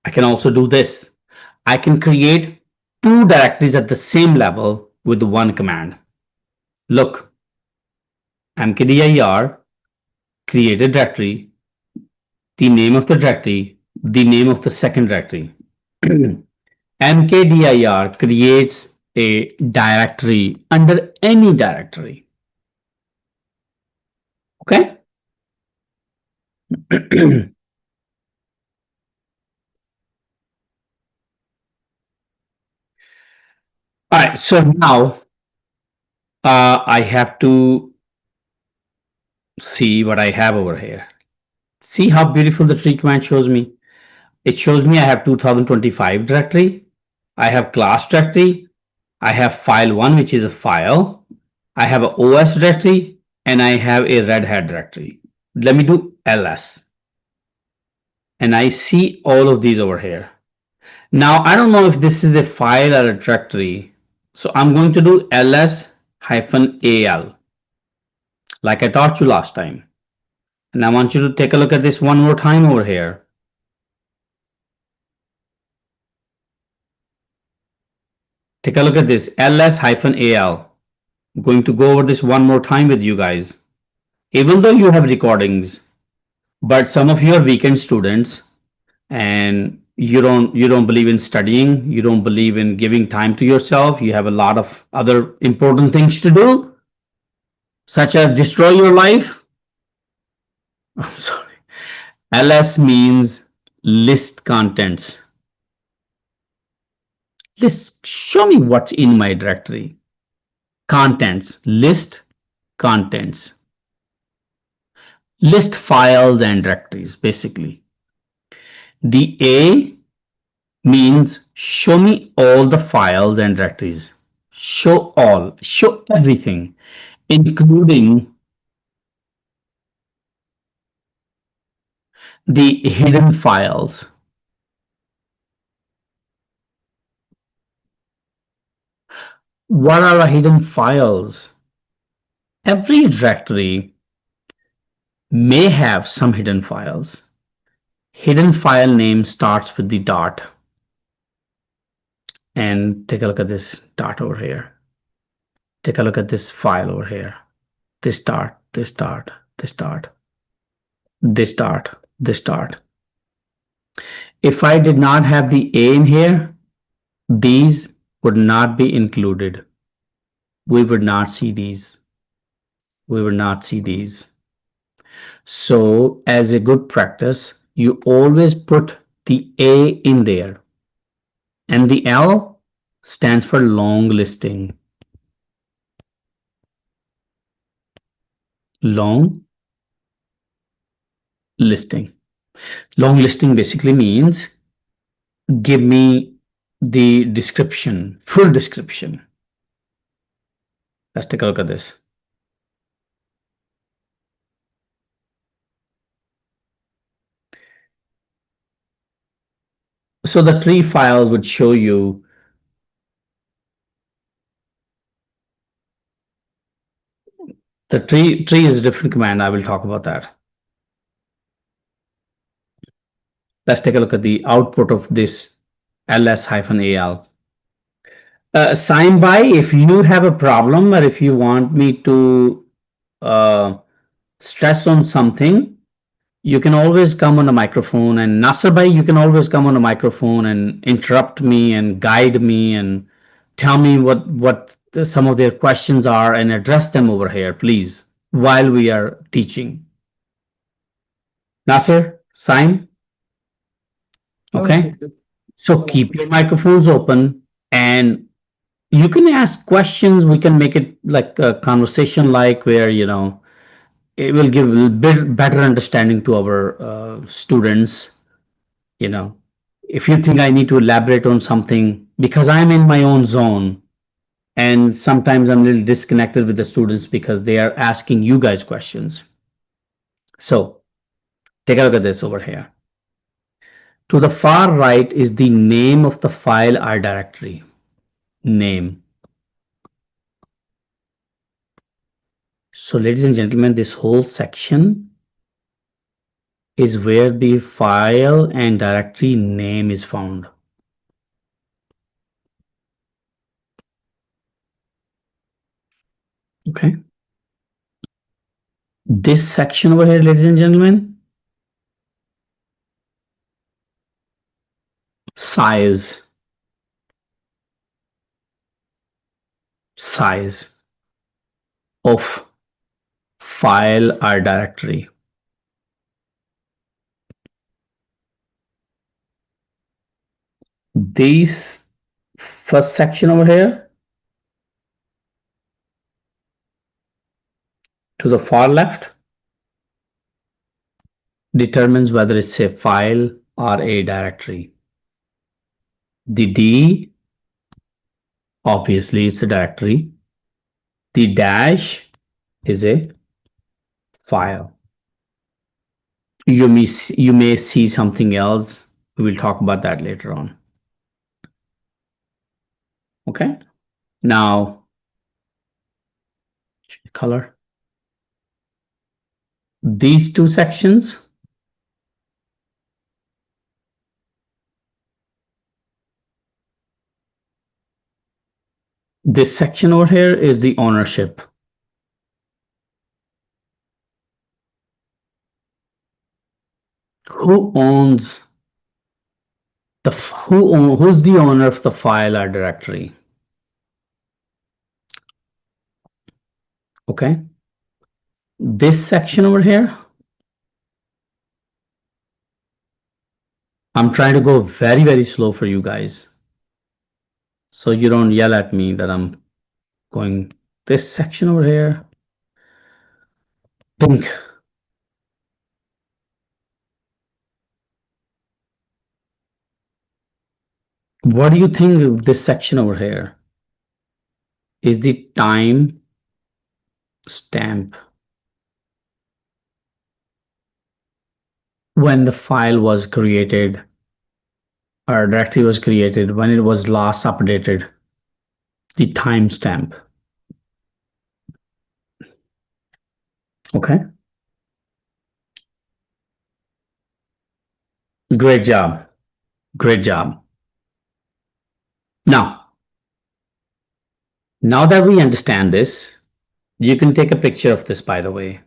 I can also do this. I can create two directories at the same level with one command. Look, mkdir, create a directory, the name of the directory, the name of the second directory. mkdir creates a directory under any directory. Okay? All right, so now I have to see what I have over here. See how beautiful the tree command shows me. It shows me I have 2025 directory. I have class directory. I have file1, which is a file. I have an OS directory and I have a Red Hat directory. Let me do ls. And I see all of these over here. Now, I don't know if this is a file or a directory. So I'm going to do ls-al, like I taught you last time. And I want you to take a look at this one more time over here. Take a look at this, ls-al. I'm going to go over this one more time with you guys. Even though you have recordings, but some of you are weekend students and you don't believe in studying, you don't believe in giving time to yourself, you have a lot of other important things to do, such as destroy your life. I'm sorry. ls means list contents. List, show me what's in my directory. Contents, list contents. List files and directories, basically. The A means show me all the files and directories. Show all, show everything, including the hidden files. What are the hidden files? Every directory may have some hidden files. Hidden file name starts with the dot. And take a look at this dot over here. Take a look at this file over here. This dot, this dot, this dot, this dot, this dot. If I did not have the A in here, these would not be included. We would not see these. We would not see these. So as a good practice, you always put the A in there. And the L stands for long listing. Long listing. Long listing basically means give me the description, full description. Let's take a look at this. So the tree file would show you the tree is a different command. I will talk about that. Let's take a look at the output of this ls-al. Sign by, if you have a problem or if you want me to stress on something, you can always come on the microphone, and Nasser bhai, you can always come on the microphone and interrupt me and guide me and tell me what some of their questions are and address them over here, please, while we are teaching. Nasser, sign. Okay. So keep your microphones open and you can ask questions. We can make it like a conversation, like where, it will give a bit better understanding to our students. If you think I need to elaborate on something, because I'm in my own zone, and sometimes I'm a little disconnected with the students because they are asking you guys questions. So take a look at this over here. To the far right is the name of the file or directory. Name. So ladies and gentlemen, this whole section is where the file and directory name is found. Okay. This section over here, ladies and gentlemen, size of file or directory. This first section over here to the far left determines whether it's a file or a directory. The D, obviously it's a directory. The dash is a file. You may see something else. We will talk about that later on. Okay. Now, color. These two sections, this section over here is the ownership. Who owns who's the owner of the file or directory? Okay. This section over here, I'm trying to go very, very slow for you guys, so you don't yell at me that I'm going. This section over here, pink. What do you think of this section over here? Is the time stamp when the file was created or directory was created, when it was last updated, the timestamp. Okay. Great job. Great job. Now that we understand this, you can take a picture of this, by the way,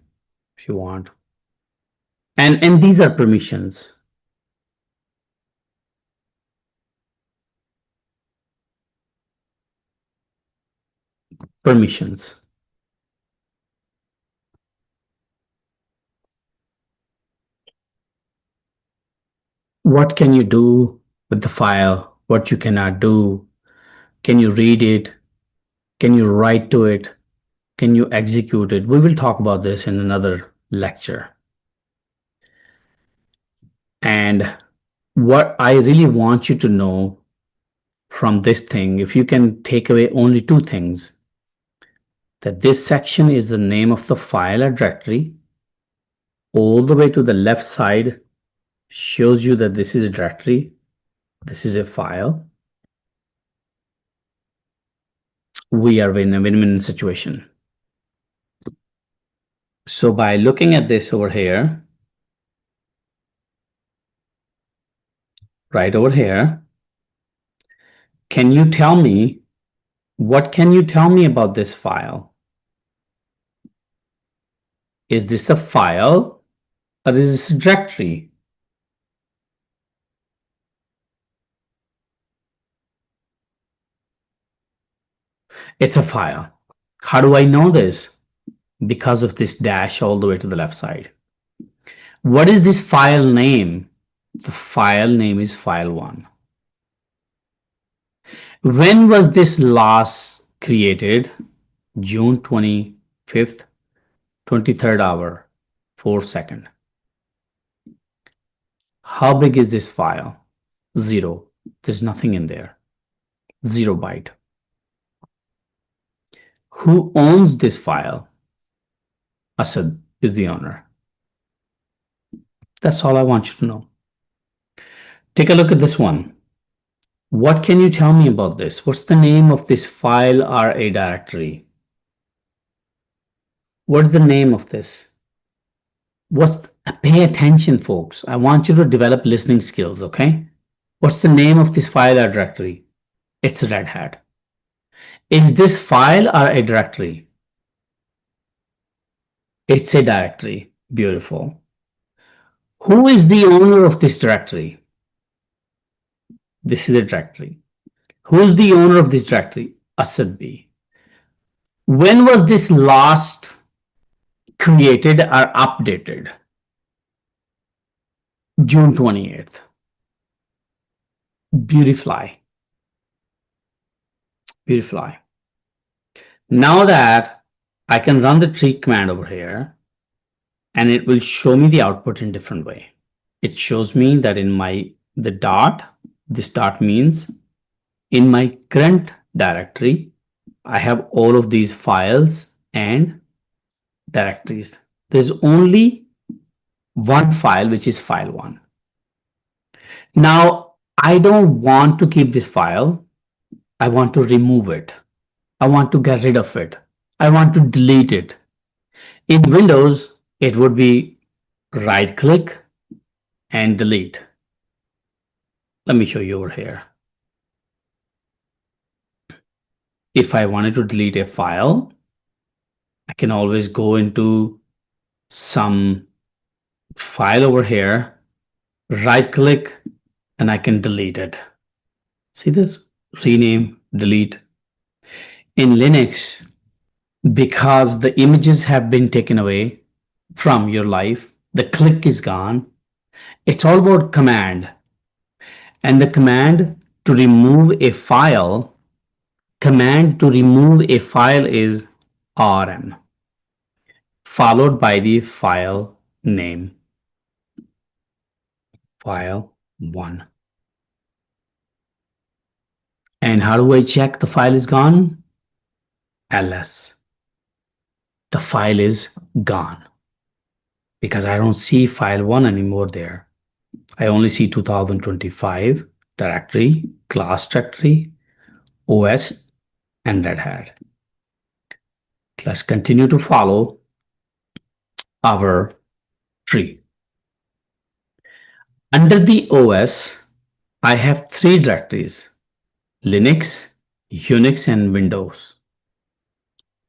if you want. And these are permissions. Permissions. What can you do with the file what you cannot do. Can you read it? Can you write to it? Can you execute it? We will talk about this in another lecture. And what I really want you to know from this thing, if you can take away only two things, that this section is the name of the file or directory. All the way to the left side shows you that this is a directory, this is a file. We are in a win-win situation. So by looking at this over here, right over here, can you tell me, what can you tell me about this file? Is this a file or is this a directory? It's a file. How do I know this? Because of this dash all the way to the left side. What is this file name? The file name is file1. When was this last created? June 25th, 23rd hour, 4 second. How big is this file? 0. There's nothing in there. 0 byte. Who owns this file? Asad is the owner. That's all I want you to know. Take a look at this one. What can you tell me about this? What's the name of this file or a directory? What's the name of this? Pay attention, folks. I want you to develop listening skills, okay? What's the name of this file or directory? It's Red Hat. Is this file or a directory? It's a directory. Beautiful. Who is the owner of this directory? This is a directory. Who's the owner of this directory? Asad B. When was this last created or updated? June 28th. Beautifly. Beautifully. Now that I can run the tree command over here, and it will show me the output in a different way. It shows me that in the dot, this dot means in my current directory, I have all of these files and directories. There's only one file, which is file1. Now, I don't want to keep this file. I want to remove it. I want to get rid of it. I want to delete it. In Windows, it would be right click and delete. Let me show you over here. If I wanted to delete a file, I can always go into some file over here, right click, and I can delete it. See this? Rename, delete. In Linux, because the images have been taken away from your life, the click is gone. It's all about command. And the command to remove a file, is rm, followed by the file name, file1. And how do I check the file is gone? ls. The file is gone because I don't see file1 anymore there. I only see 2025 directory, class directory, OS, and Red Hat. Let's continue to follow our tree. Under the OS, I have 3 directories: Linux, Unix, and Windows.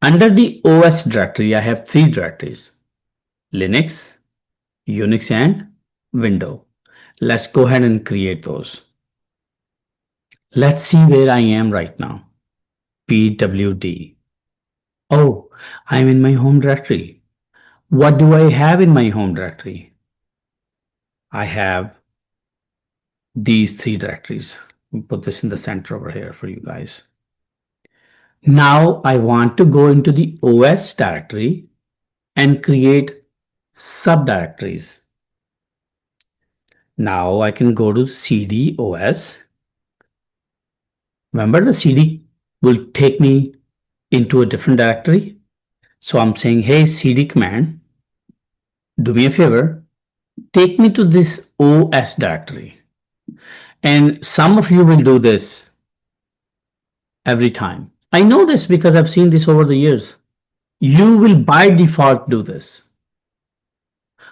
Under the OS directory, I have 3 directories: Linux, Unix, and Windows. Let's go ahead and create those. Let's see where I am right now. pwd. Oh, I'm in my home directory. What do I have in my home directory? I have these 3 directories: Put this in the center over here for you guys. Now I want to go into the OS directory and create subdirectories. Now I can go to cd OS. Remember, the cd will take me into a different directory. So I'm saying, hey, cd command, do me a favor, take me to this OS directory. And some of you will do this every time. I know this because I've seen this over the years. You will by default do this.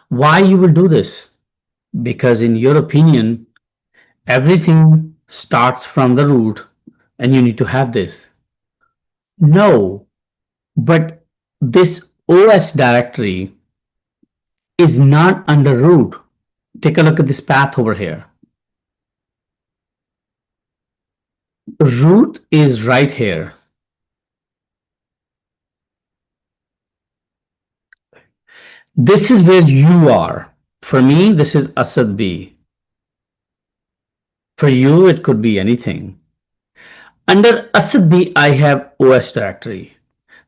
Why you will do this? Because in your opinion, everything starts from the root and you need to have this. No, but this OS directory is not under root. Take a look at this path over here. Root is right here. This is where you are. For me, this is Asad B. For you, it could be anything. Under Asad B, I have OS directory.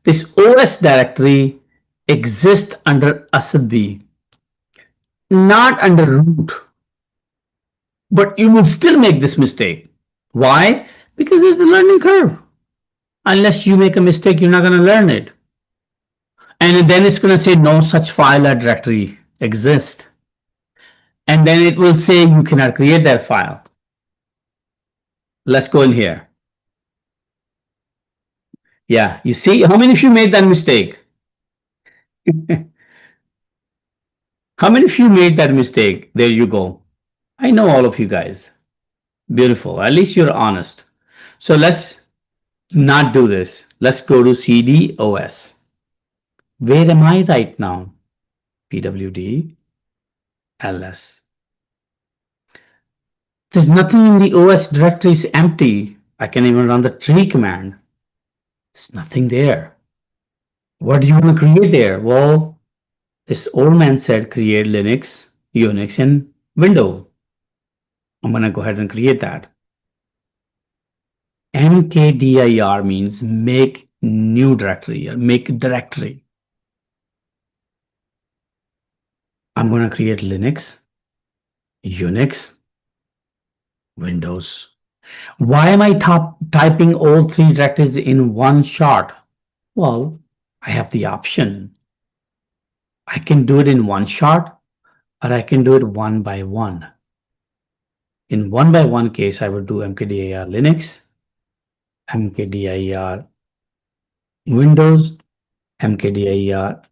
This OS directory exists under Asad B, not under root. But you will still make this mistake. Why? Because there's a learning curve. Unless you make a mistake, you're not going to learn it. And then it's going to say no such file or directory exists. And then it will say you cannot create that file. Let's go in here. Yeah, you see, how many of you made that mistake? How many of you made that mistake? There you go. I know all of you guys. Beautiful. At least you're honest. So let's not do this. Let's go to cd OS. Where am I right now? pwd ls. There's nothing in the OS directory, is empty. I can even run the tree command. There's nothing there. What do you want to create there? Well, this old man said create Linux, Unix, and Windows. I'm going to go ahead and create that. mkdir means make new directory or make directory. I'm going to create Linux, Unix, Windows. Why am I typing all three directories in one shot? Well, I have the option. I can do it in one shot, or I can do it one by one. In one by one case, I would do mkdir Linux, mkdir Windows, mkdir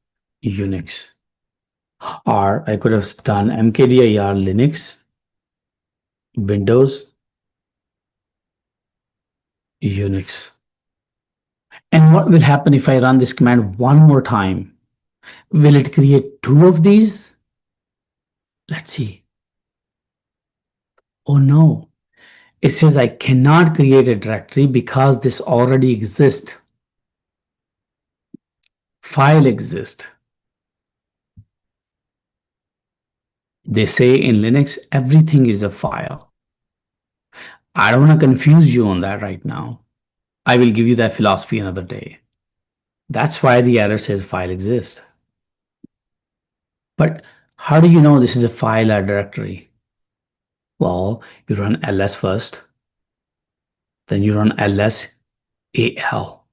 Unix. Or I could have done mkdir Linux, Windows, Unix. And what will happen if I run this command one more time? Will it create two of these? Let's see. Oh no. It says I cannot create a directory because this already exists. File exists. They say in Linux, everything is a file. I don't want to confuse you on that right now. I will give you that philosophy another day. That's why the error says file exists. But how do you know this is a file or directory? Well, you run ls first, then you run ls al.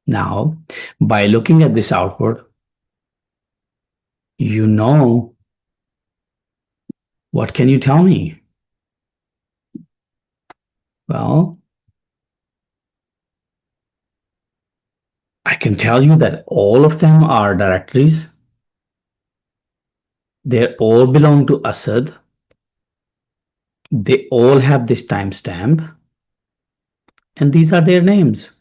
Now, by looking at this output, you know, what can you tell me? Well, I can tell you that all of them are directories. They all belong to Asad. They all have this timestamp. And these are their names.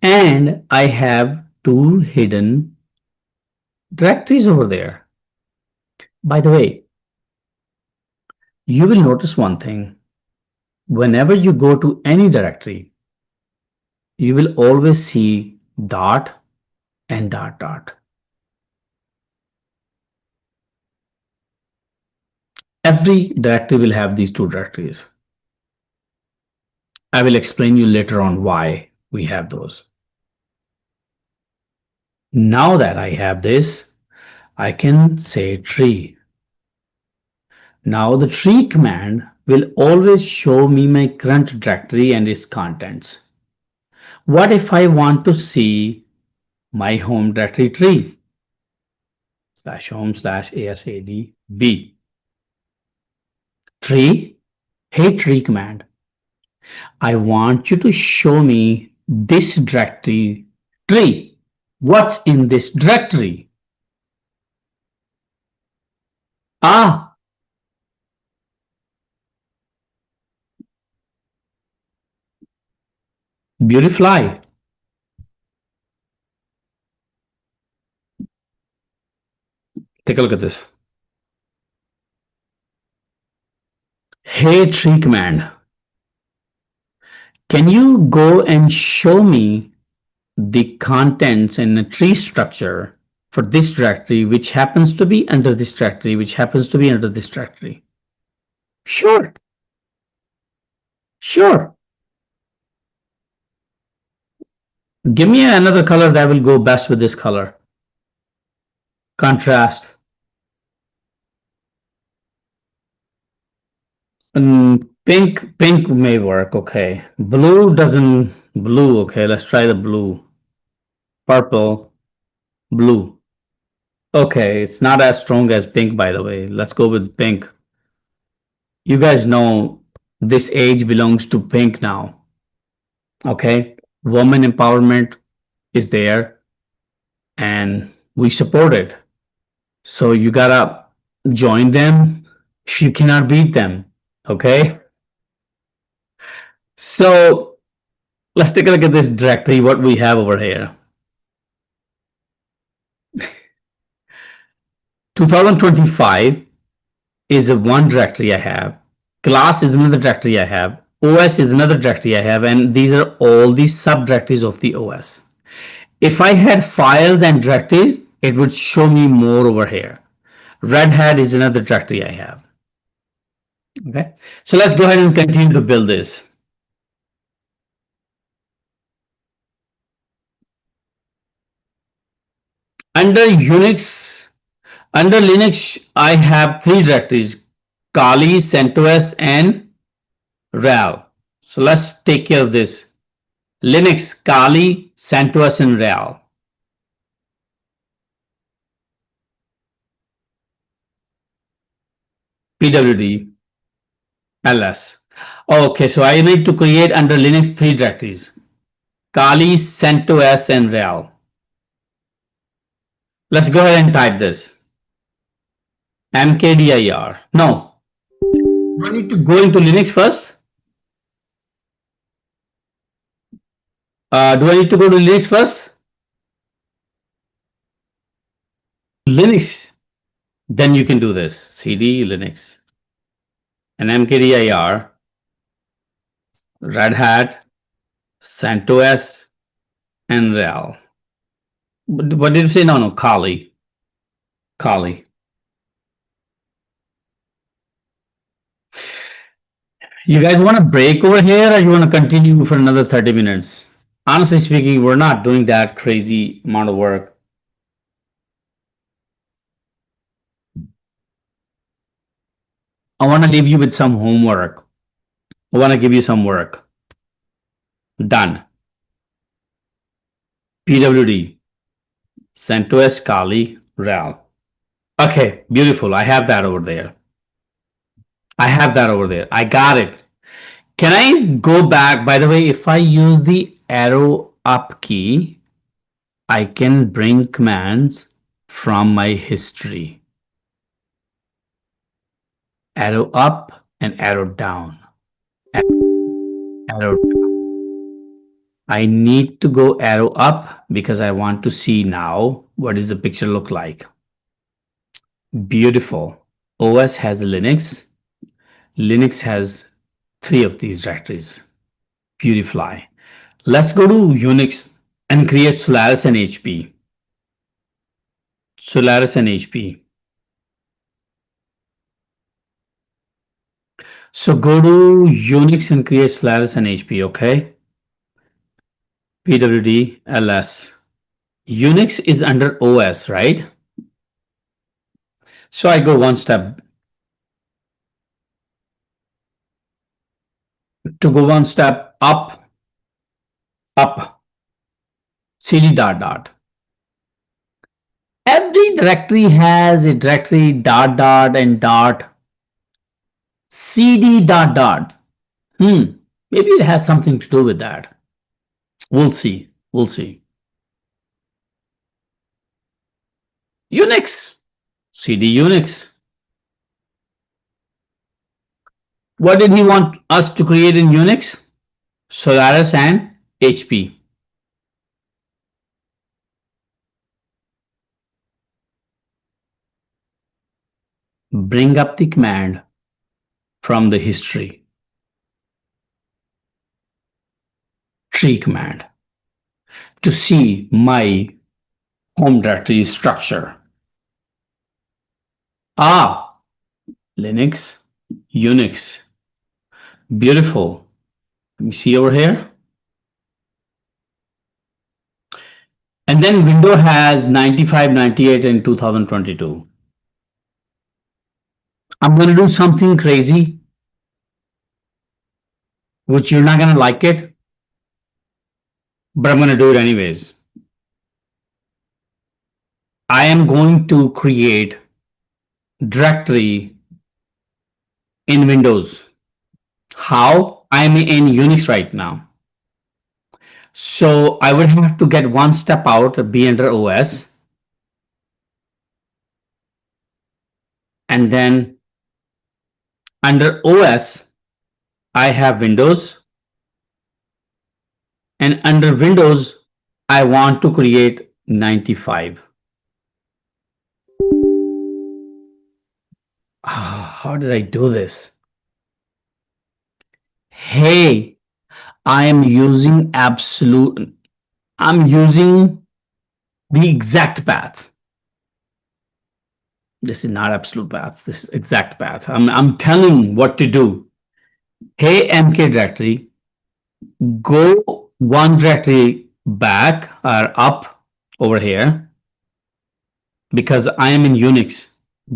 And I have two hidden directories over there. By the way, you will notice one thing. Whenever you go to any directory, you will always see dot and dot dot. Every directory will have these two directories. I will explain you later on why we have those. Now that I have this, I can say tree. Now the tree command will always show me my current directory and its contents. What if I want to see my home directory tree? /home/asadb. Tree, hey tree command. I want you to show me this directory tree. What's in this directory? Ah, beautifly. Take a look at this. Hey tree command. Can you go and show me the contents in a tree structure for this directory, which happens to be under this directory, which happens to be under this directory? Sure. Sure. Give me another color that will go best with this color. Contrast. Pink may work. Okay. Blue doesn't. Blue. Okay. Let's try the blue. Purple. Blue. Okay. It's not as strong as pink, by the way. Let's go with pink. You guys know this age belongs to pink now. Okay. Woman empowerment is there and we support it. So you gotta join them. You cannot beat them. Okay. So let's take a look at this directory, what we have over here. 2025 is a one directory I have. Class is another directory I have. OS is another directory I have. And these are all the subdirectories of the OS. If I had files and directories, it would show me more over here. Red Hat is another directory I have. Okay. So let's go ahead and continue to build this. Under Unix, under Linux, I have three directories: Kali, CentOS, and RHEL. So let's take care of this. Linux, Kali, CentOS, and RHEL. PWD, LS. Okay, so I need to create under Linux three directories: Kali, CentOS, and RHEL. Let's go ahead and type this. mkdir. No. Do I need to go into Linux first? Do I need to go to Linux first? Linux. Then you can do this. CD Linux and mkdir, Red Hat, CentOS, and RHEL. What did you say? No, Kali. Kali. You guys want to break over here or you want to continue for another 30 minutes? Honestly speaking, we're not doing that crazy amount of work. I want to leave you with some homework. I want to give you some work. Done. PWD, CentOS, Kali, RHEL. Okay, beautiful. I have that over there. I have that over there. I got it. Can I go back? By the way, if I use the arrow up key, I can bring commands from my history. Arrow up and arrow down. Arrow down. I need to go arrow up because I want to see now what does the picture look like. Beautiful. OS has Linux. Linux has three of these directories. Beautiful. Let's go to Unix and create Solaris and HP. Solaris and HP. So go to Unix and create Solaris and HP, okay? pwd ls. Unix is under OS, right? So I go one step. To go one step up, cd dot dot. Every directory has a directory dot dot and dot cd dot dot. Maybe it has something to do with that. We'll see. We'll see. Unix, cd Unix. What did he want us to create in Unix? Solaris and HP. Bring up the command from the history. Tree command to see my home directory structure. Linux, Unix. Beautiful. Let me see over here. And then Windows has 95, 98, and 2022. I'm going to do something crazy, which you're not going to like it, but I'm going to do it anyways. I am going to create directory in Windows. How? I'm in Unix right now. So I would have to get one step out, be under OS, and then under OS, I have Windows, and under Windows, I want to create 95. How did I do this? Hey, I'm using the exact path. This is not absolute path. This is exact path. I'm telling what to do. Hey, MK directory, go one directory back or up over here because I am in Unix.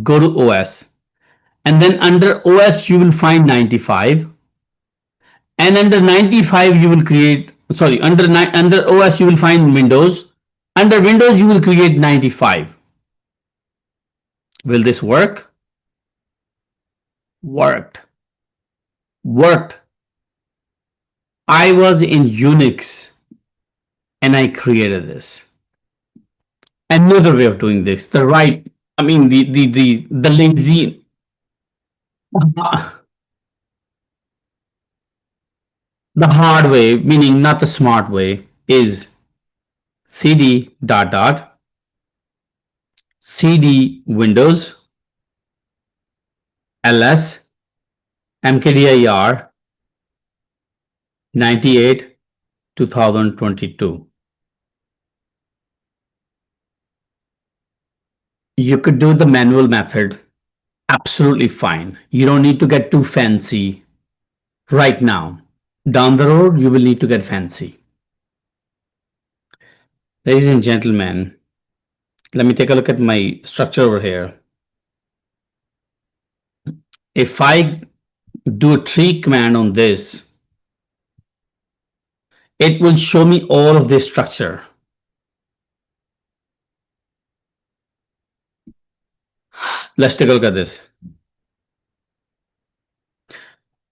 Go to OS. And then under OS, you will find 95. And under 95, you will create, sorry, under OS, you will find Windows. Under Windows, you will create 95. Will this work? Worked. I was in Unix and I created this. Another way of doing this, the lazy, the hard way, meaning not the smart way, is cd dot dot cd Windows ls mkdir 98 2022. You could do the manual method absolutely fine. You don't need to get too fancy right now. Down the road, you will need to get fancy. Ladies and gentlemen, let me take a look at my structure over here. If I do a tree command on this, it will show me all of this structure. Let's take a look at this.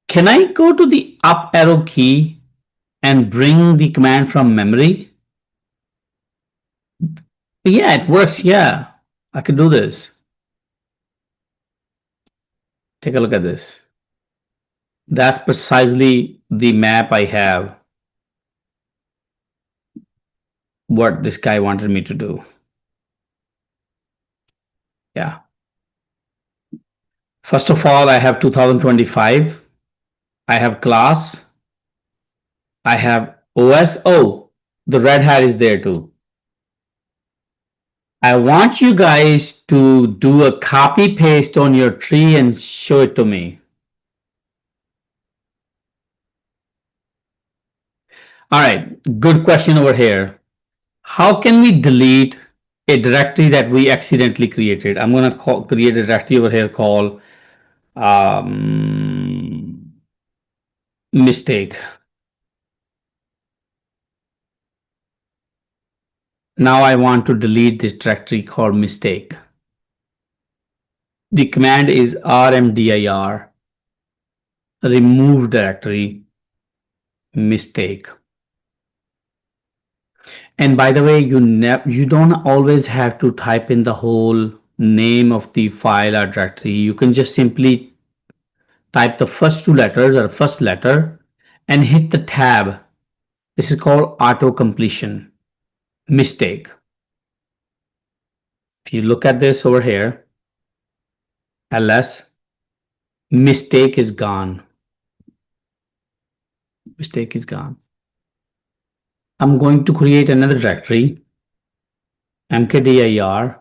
Can I go to the up arrow key and bring the command from memory? Yeah, it works. Yeah, I could do this. Take a look at this. That's precisely the map I have. What this guy wanted me to do. Yeah. First of all, I have 2025. I have class. I have OS. Oh, the red hat is there too. I want you guys to do a copy paste on your tree and show it to me. All right, good question over here. How can we delete a directory that we accidentally created? I'm going to create a directory over here called mistake. Now I want to delete this directory called mistake. The command is rmdir remove directory mistake. And by the way, you don't always have to type in the whole name of the file or directory. You can just simply type the first two letters or first letter and hit the tab. This is called auto completion mistake. If you look at this over here, ls mistake is gone. Mistake is gone. I'm going to create another directory, mkdir,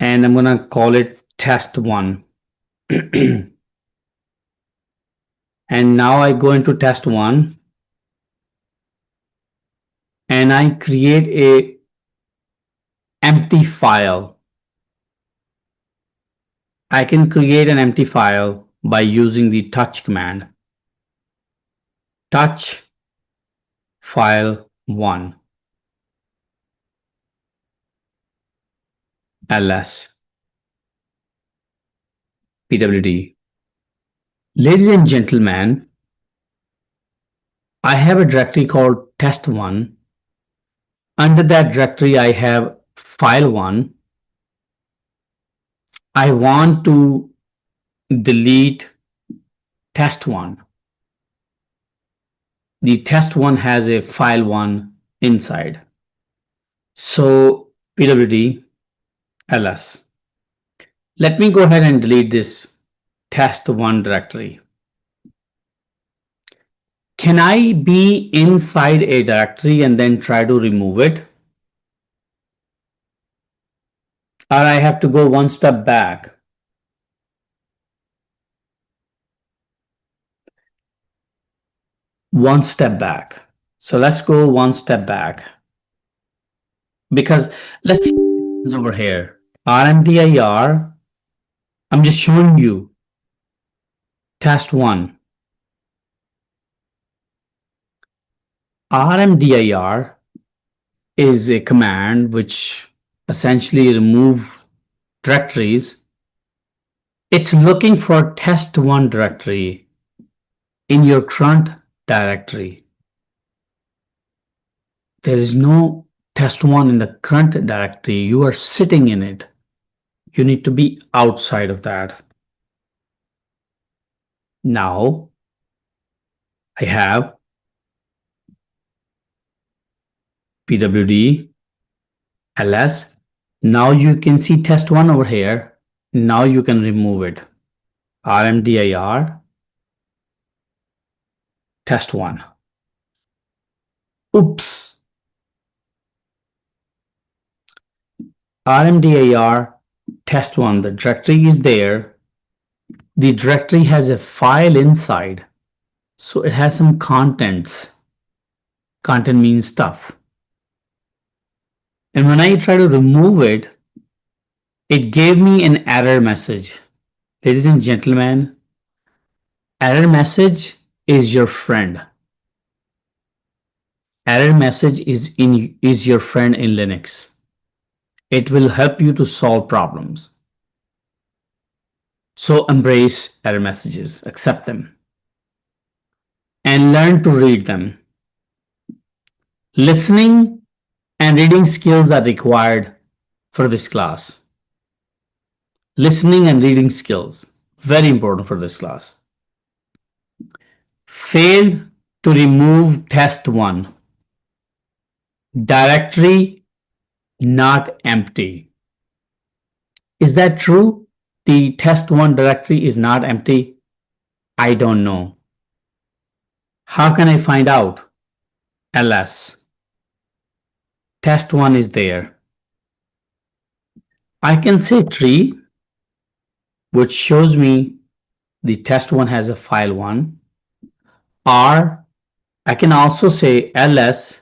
and I'm going to call it test1. And now I go into test1 and I create a empty file. I can create an empty file by using the touch command. Touch file 1 ls pwd. Ladies and gentlemen, I have a directory called test1. Under that directory, I have file1. I want to delete test1. The test1 has a file1 inside. So pwd ls. Let me go ahead and delete this test1 directory. Can I be inside a directory and then try to remove it? Or I have to go one step back? One step back. So let's go one step back. Because let's see over here. rmdir, I'm just showing you test1. rmdir is a command which essentially removes directories. It's looking for test1 directory in your current directory. There is no test1 in the current directory. You are sitting in it. You need to be outside of that. Now I have pwd ls. Now you can see test1 over here. Now you can remove it. rmdir test1. Oops. rmdir test1, the directory is there. The directory has a file inside, so it has some contents. Content means stuff. And when I try to remove it, it gave me an error message. Ladies and gentlemen, error message is your friend. Error message is your friend in Linux. It will help you to solve problems. So embrace error messages, accept them, and learn to read them. Listening and reading skills are required for this class. Listening and reading skills, very important for this class. Failed to remove test1. Directory not empty. Is that true? The test1 directory is not empty? I don't know. How can I find out? ls. Test1 is there. I can say tree, which shows me the test1 has a file1. R, I can also say ls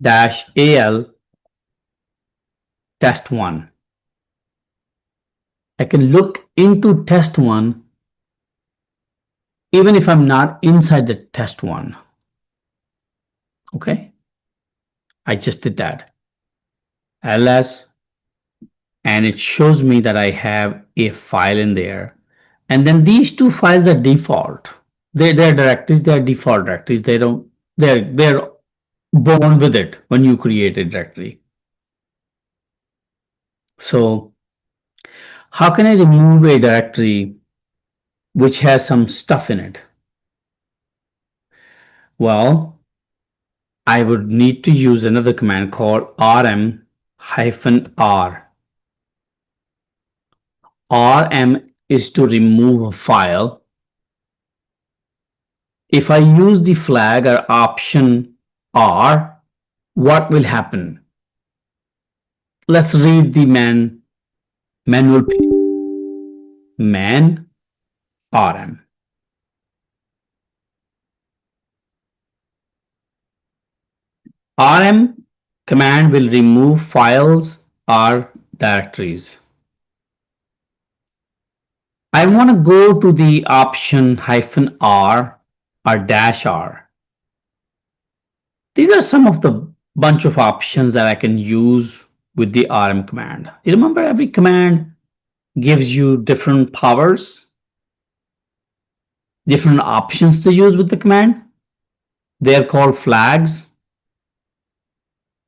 -al test1. I can look into test1 even if I'm not inside the test1. Okay, I just did that. ls, and it shows me that I have a file in there. And then these two files are default. They're directories, they're default directories. They're born with it when you create a directory. So how can I remove a directory which has some stuff in it? Well, I would need to use another command called rm-r. rm is to remove a file. If I use the flag or option R, what will happen? Let's read the manual page. Man rm. rm command will remove files or directories. I want to go to the option -r or -r. These are some of the bunch of options that I can use with the rm command. You remember every command gives you different powers, different options to use with the command. They are called flags.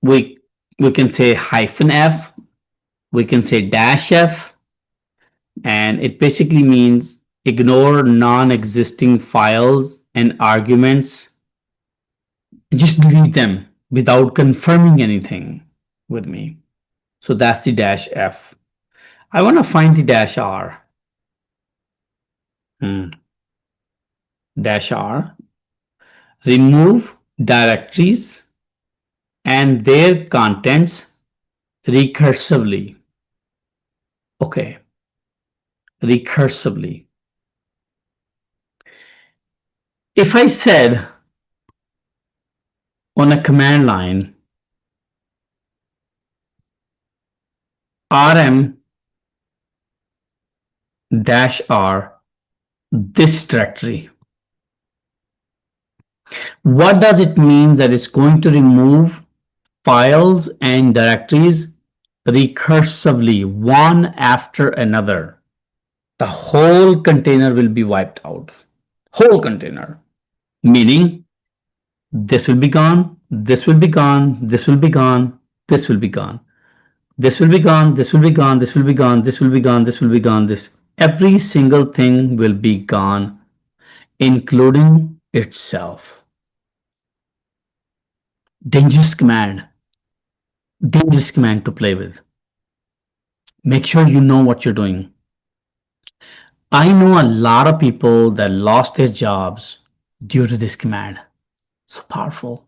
We can say -f, we can say -f, and it basically means ignore non-existing files and arguments. Just delete them without confirming anything with me. So that's the -f. I want to find the -r. -r. Remove directories and their contents recursively. Okay, recursively. If I said on a command line rm-r this directory, what does it mean? That it's going to remove files and directories recursively, one after another. The whole container will be wiped out. Whole container. Meaning this will be gone, this will be gone, this will be gone, this will be gone. This will be gone, this will be gone, this will be gone, this will be gone, this will be gone, this. Every single thing will be gone, including itself. Dangerous command. Dangerous command to play with. Make sure you know what you're doing. I know a lot of people that lost their jobs due to this command. So powerful.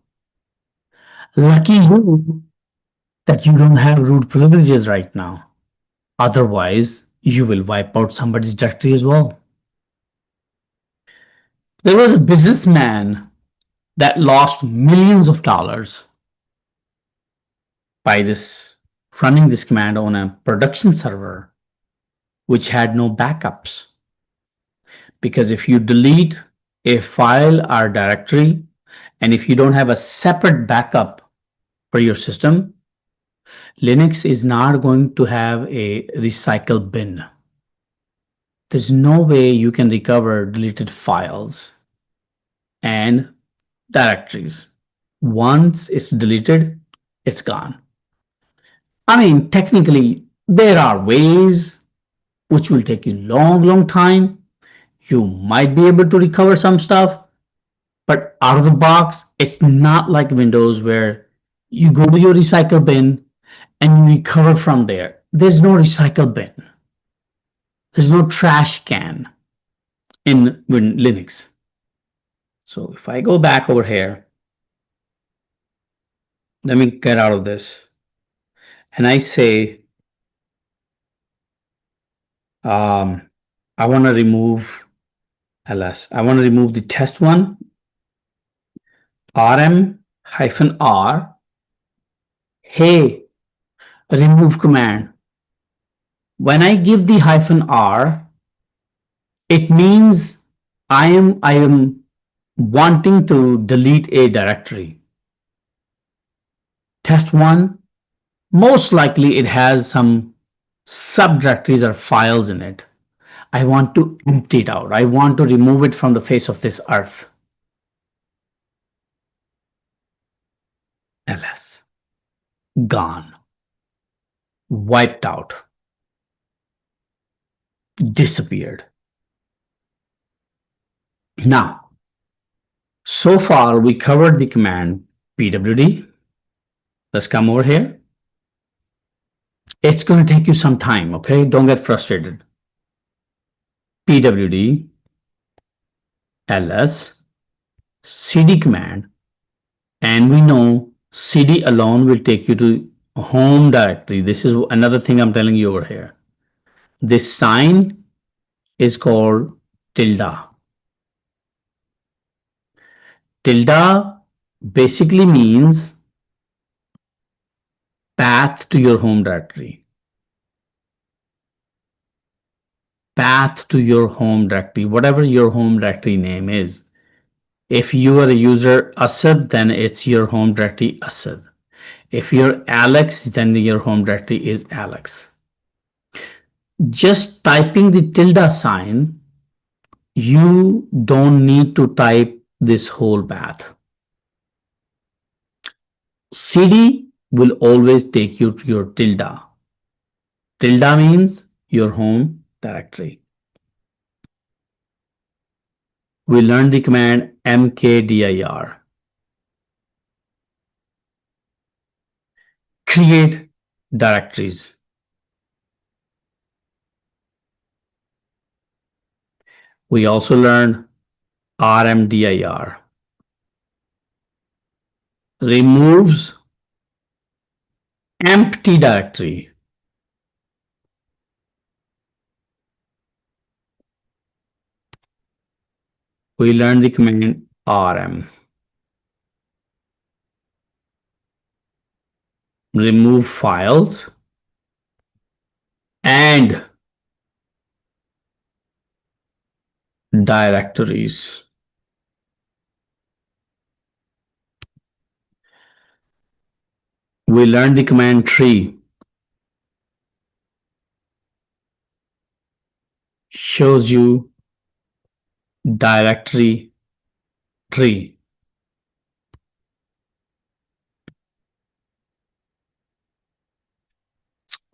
Lucky you that you don't have root privileges right now. Otherwise, you will wipe out somebody's directory as well. There was a businessman that lost millions of dollars by running this command on a production server which had no backups. Because if you delete a file or directory, and if you don't have a separate backup for your system, Linux is not going to have a recycle bin. There's no way you can recover deleted files and directories. Once it's deleted, it's gone. I mean, technically, there are ways which will take you long time. You might be able to recover some stuff, but out of the box, it's not like Windows where you go to your recycle bin and you recover from there. There's no recycle bin. There's no trash can in Linux. So if I go back over here, let me get out of this. And I say, I want to remove ls. I want to remove the test one. rm-r, hey, remove command. When I give the -r, it means I am wanting to delete a directory. Test one, most likely it has some subdirectories or files in it. I want to empty it out. I want to remove it from the face of this earth. ls, gone, wiped out, disappeared. Now, so far we covered the command pwd. Let's come over here. It's going to take you some time, okay? Don't get frustrated. pwd ls cd command, and we know cd alone will take you to a home directory. This is another thing I'm telling you over here. This sign is called tilde. Tilde basically means path to your home directory. Path to your home directory, whatever your home directory name is. If you are a user Asad, then it's your home directory Asad. If you're Alex, then your home directory is Alex. Just typing the tilde sign, you don't need to type this whole path. cd will always take you to your tilde. Tilde means your home directory. We learned the command mkdir. Create directories. We also learned rmdir. Removes empty directory. We learned the command rm. Remove files and directories. We learned the command tree. Shows you directory tree.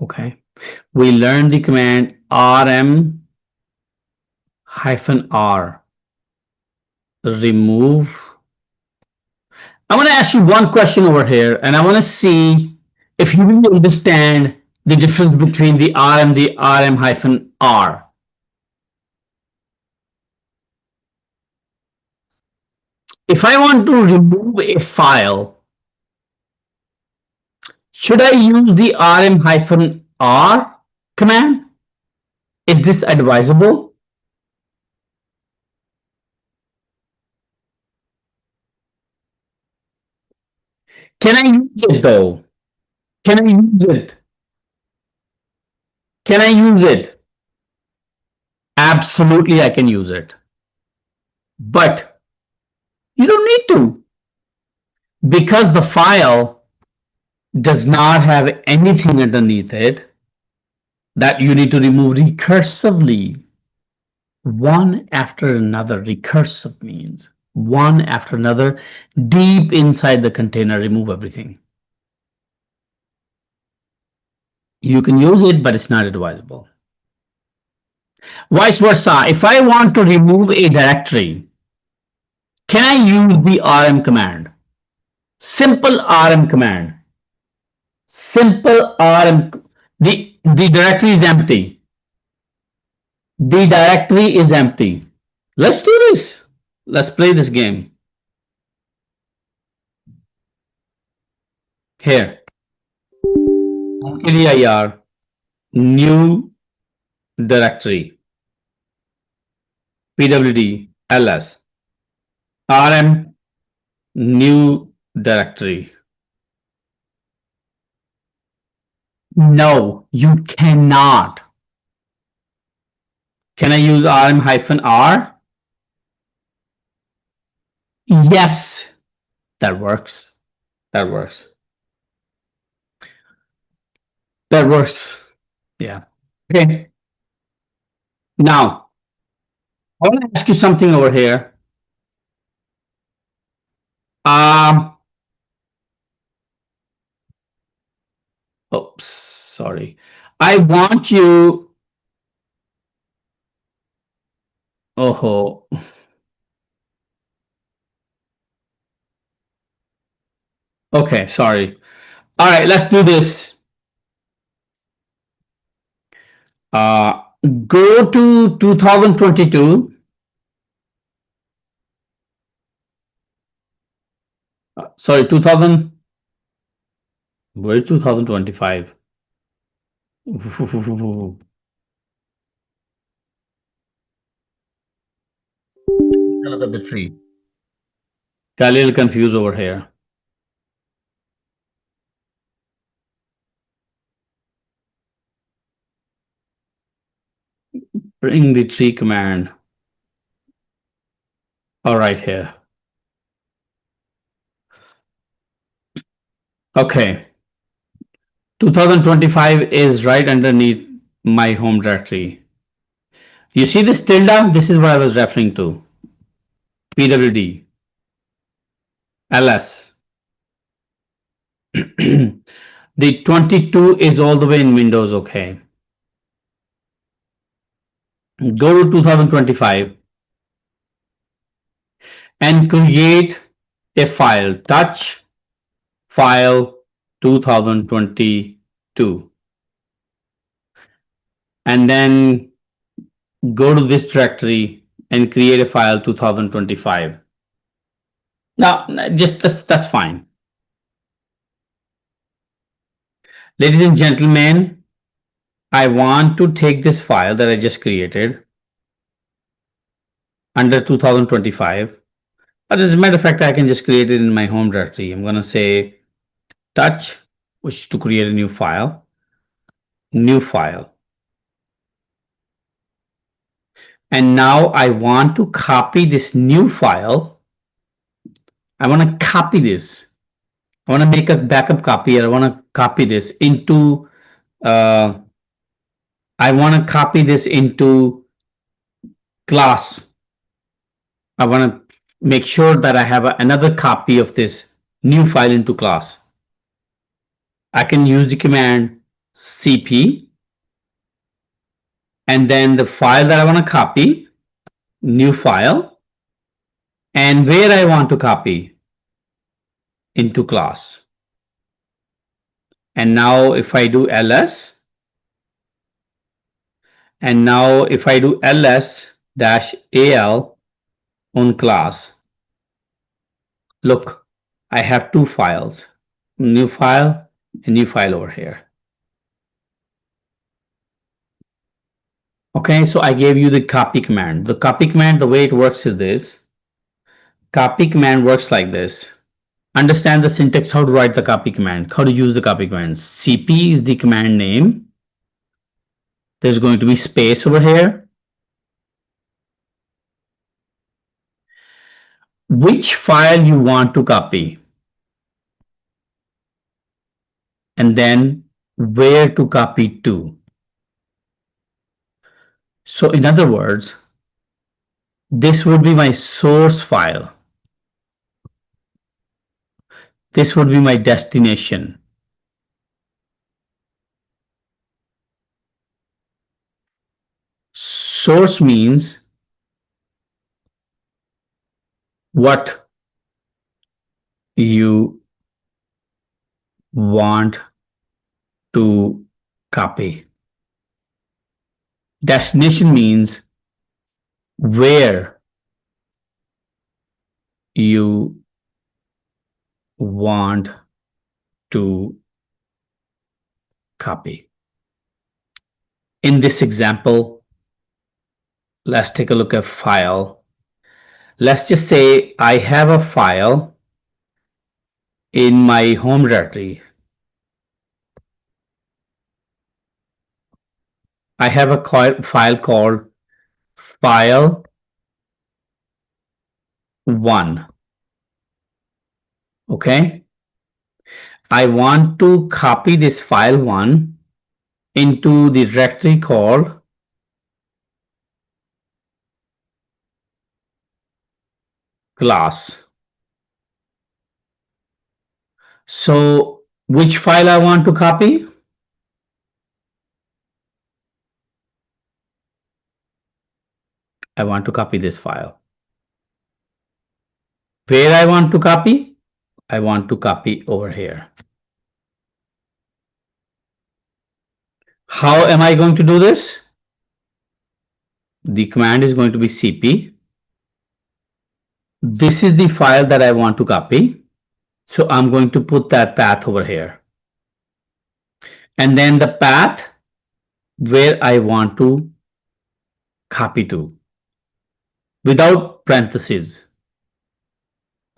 Okay. We learned the command rm-r. Remove. I want to ask you one question over here, and I want to see if you really understand the difference between the r and the rm-r. If I want to remove a file, should I use the rm-r command? Is this advisable? Can I use it though? Can I use it? Can I use it? Absolutely, I can use it. But you don't need to, because the file does not have anything underneath it that you need to remove recursively. One after another. Recursive means one after another, deep inside the container, remove everything. You can use it, but it's not advisable. Vice versa, if I want to remove a directory, can I use the rm command? Simple rm command. Simple rm. The directory is empty. The directory is empty. Let's do this. Let's play this game. Here. mkdir, new directory. pwd ls rm new directory. No, you cannot. Can I use rm-r? Yes, that works. That works. That works. Yeah. Okay. Now, I want to ask you something over here. Um, oops, sorry. I want you. Oh, okay, sorry. All right, let's do this. Uh, Go to 2022. Sorry, 2000. Where's 2025? Another bit free. Got a little confused over here. Bring the tree command. All right, here. Okay. 2025 is right underneath my home directory. You see this tilde? This is what I was referring to. PWD. LS. The 22 is all the way in Windows, okay. Go to 2025 and create a file, touch file 2022. And then go to this directory and create a file 2025. Now, just that's fine. Ladies and gentlemen, I want to take this file that I just created under 2025. But as a matter of fact, I can just create it in my home directory. I'm going to say touch, which to create a new file. New file. And now I want to copy this new file. I want to copy this. I want to make a backup copy. I want to copy this into class. I want to make sure that I have another copy of this new file into class. I can use the command cp and then the file that I want to copy, new file, and where I want to copy, into class. And now if I do ls, and now if I do ls-al on class, look, I have two files, new file and new file over here. Okay, so I gave you the copy command. The copy command, the way it works is this. Copy command works like this. Understand the syntax, how to write the copy command, how to use the copy command. cp is the command name. There's going to be space over here. Which file you want to copy. And then where to copy to. So in other words, this would be my source file. This would be my destination. Source means what you want to copy. Destination means where you want to copy. In this example, let's take a look at file. Let's just say I have a file in my home directory. I have a file called file 1. Okay. I want to copy this file 1 into the directory called class. So which file I want to copy? I want to copy this file. Where I want to copy? I want to copy over here. How am I going to do this? The command is going to be cp. This is the file that I want to copy. So I'm going to put that path over here. And then the path where I want to copy to without parentheses.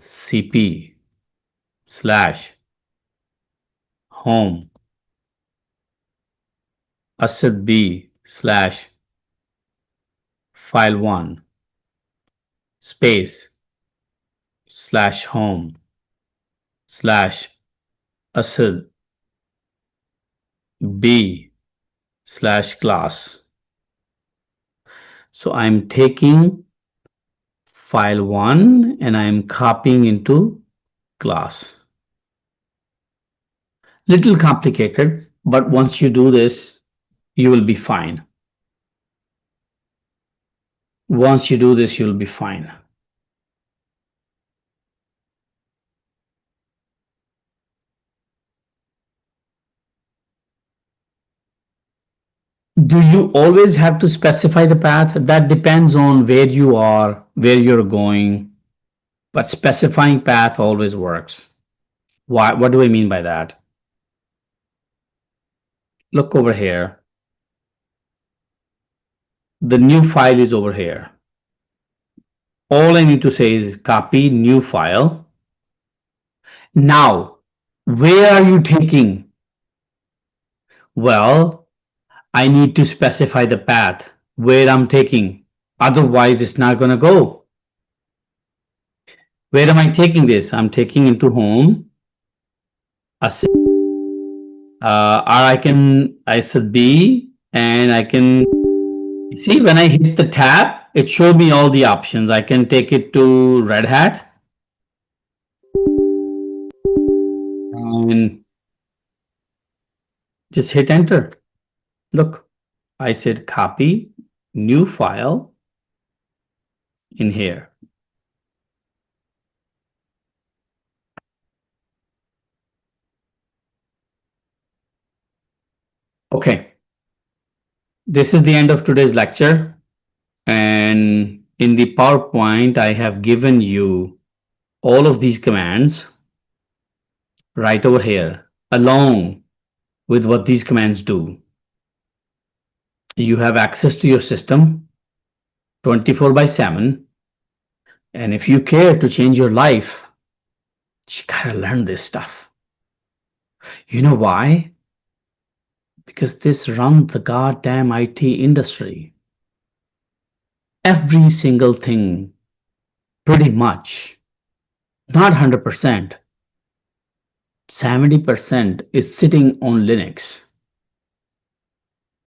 cp slash home asset b slash file 1 space slash home slash asset b slash class. So I'm taking file 1 and I'm copying into class. Little complicated, but once you do this, you will be fine. Once you do this, you'll be fine. Do you always have to specify the path? That depends on where you are, where you're going, but specifying path always works. Why? What do I mean by that? Look over here. The new file is over here. All I need to say is copy new file. Now, where are you taking? Well, I need to specify the path where I'm taking. Otherwise, it's not going to go. Where am I taking this? I'm taking into home. Or I said B, and I can see when I hit the tab, it showed me all the options. I can take it to Red Hat. And just hit enter. Look, I said copy new file in here. Okay. This is the end of today's lecture. And in the PowerPoint, I have given you all of these commands right over here, along with what these commands do. You have access to your system 24/7. And if you care to change your life, you gotta learn this stuff. You know why? Because this runs the goddamn IT industry. Every single thing, pretty much, not 100%, 70% is sitting on Linux.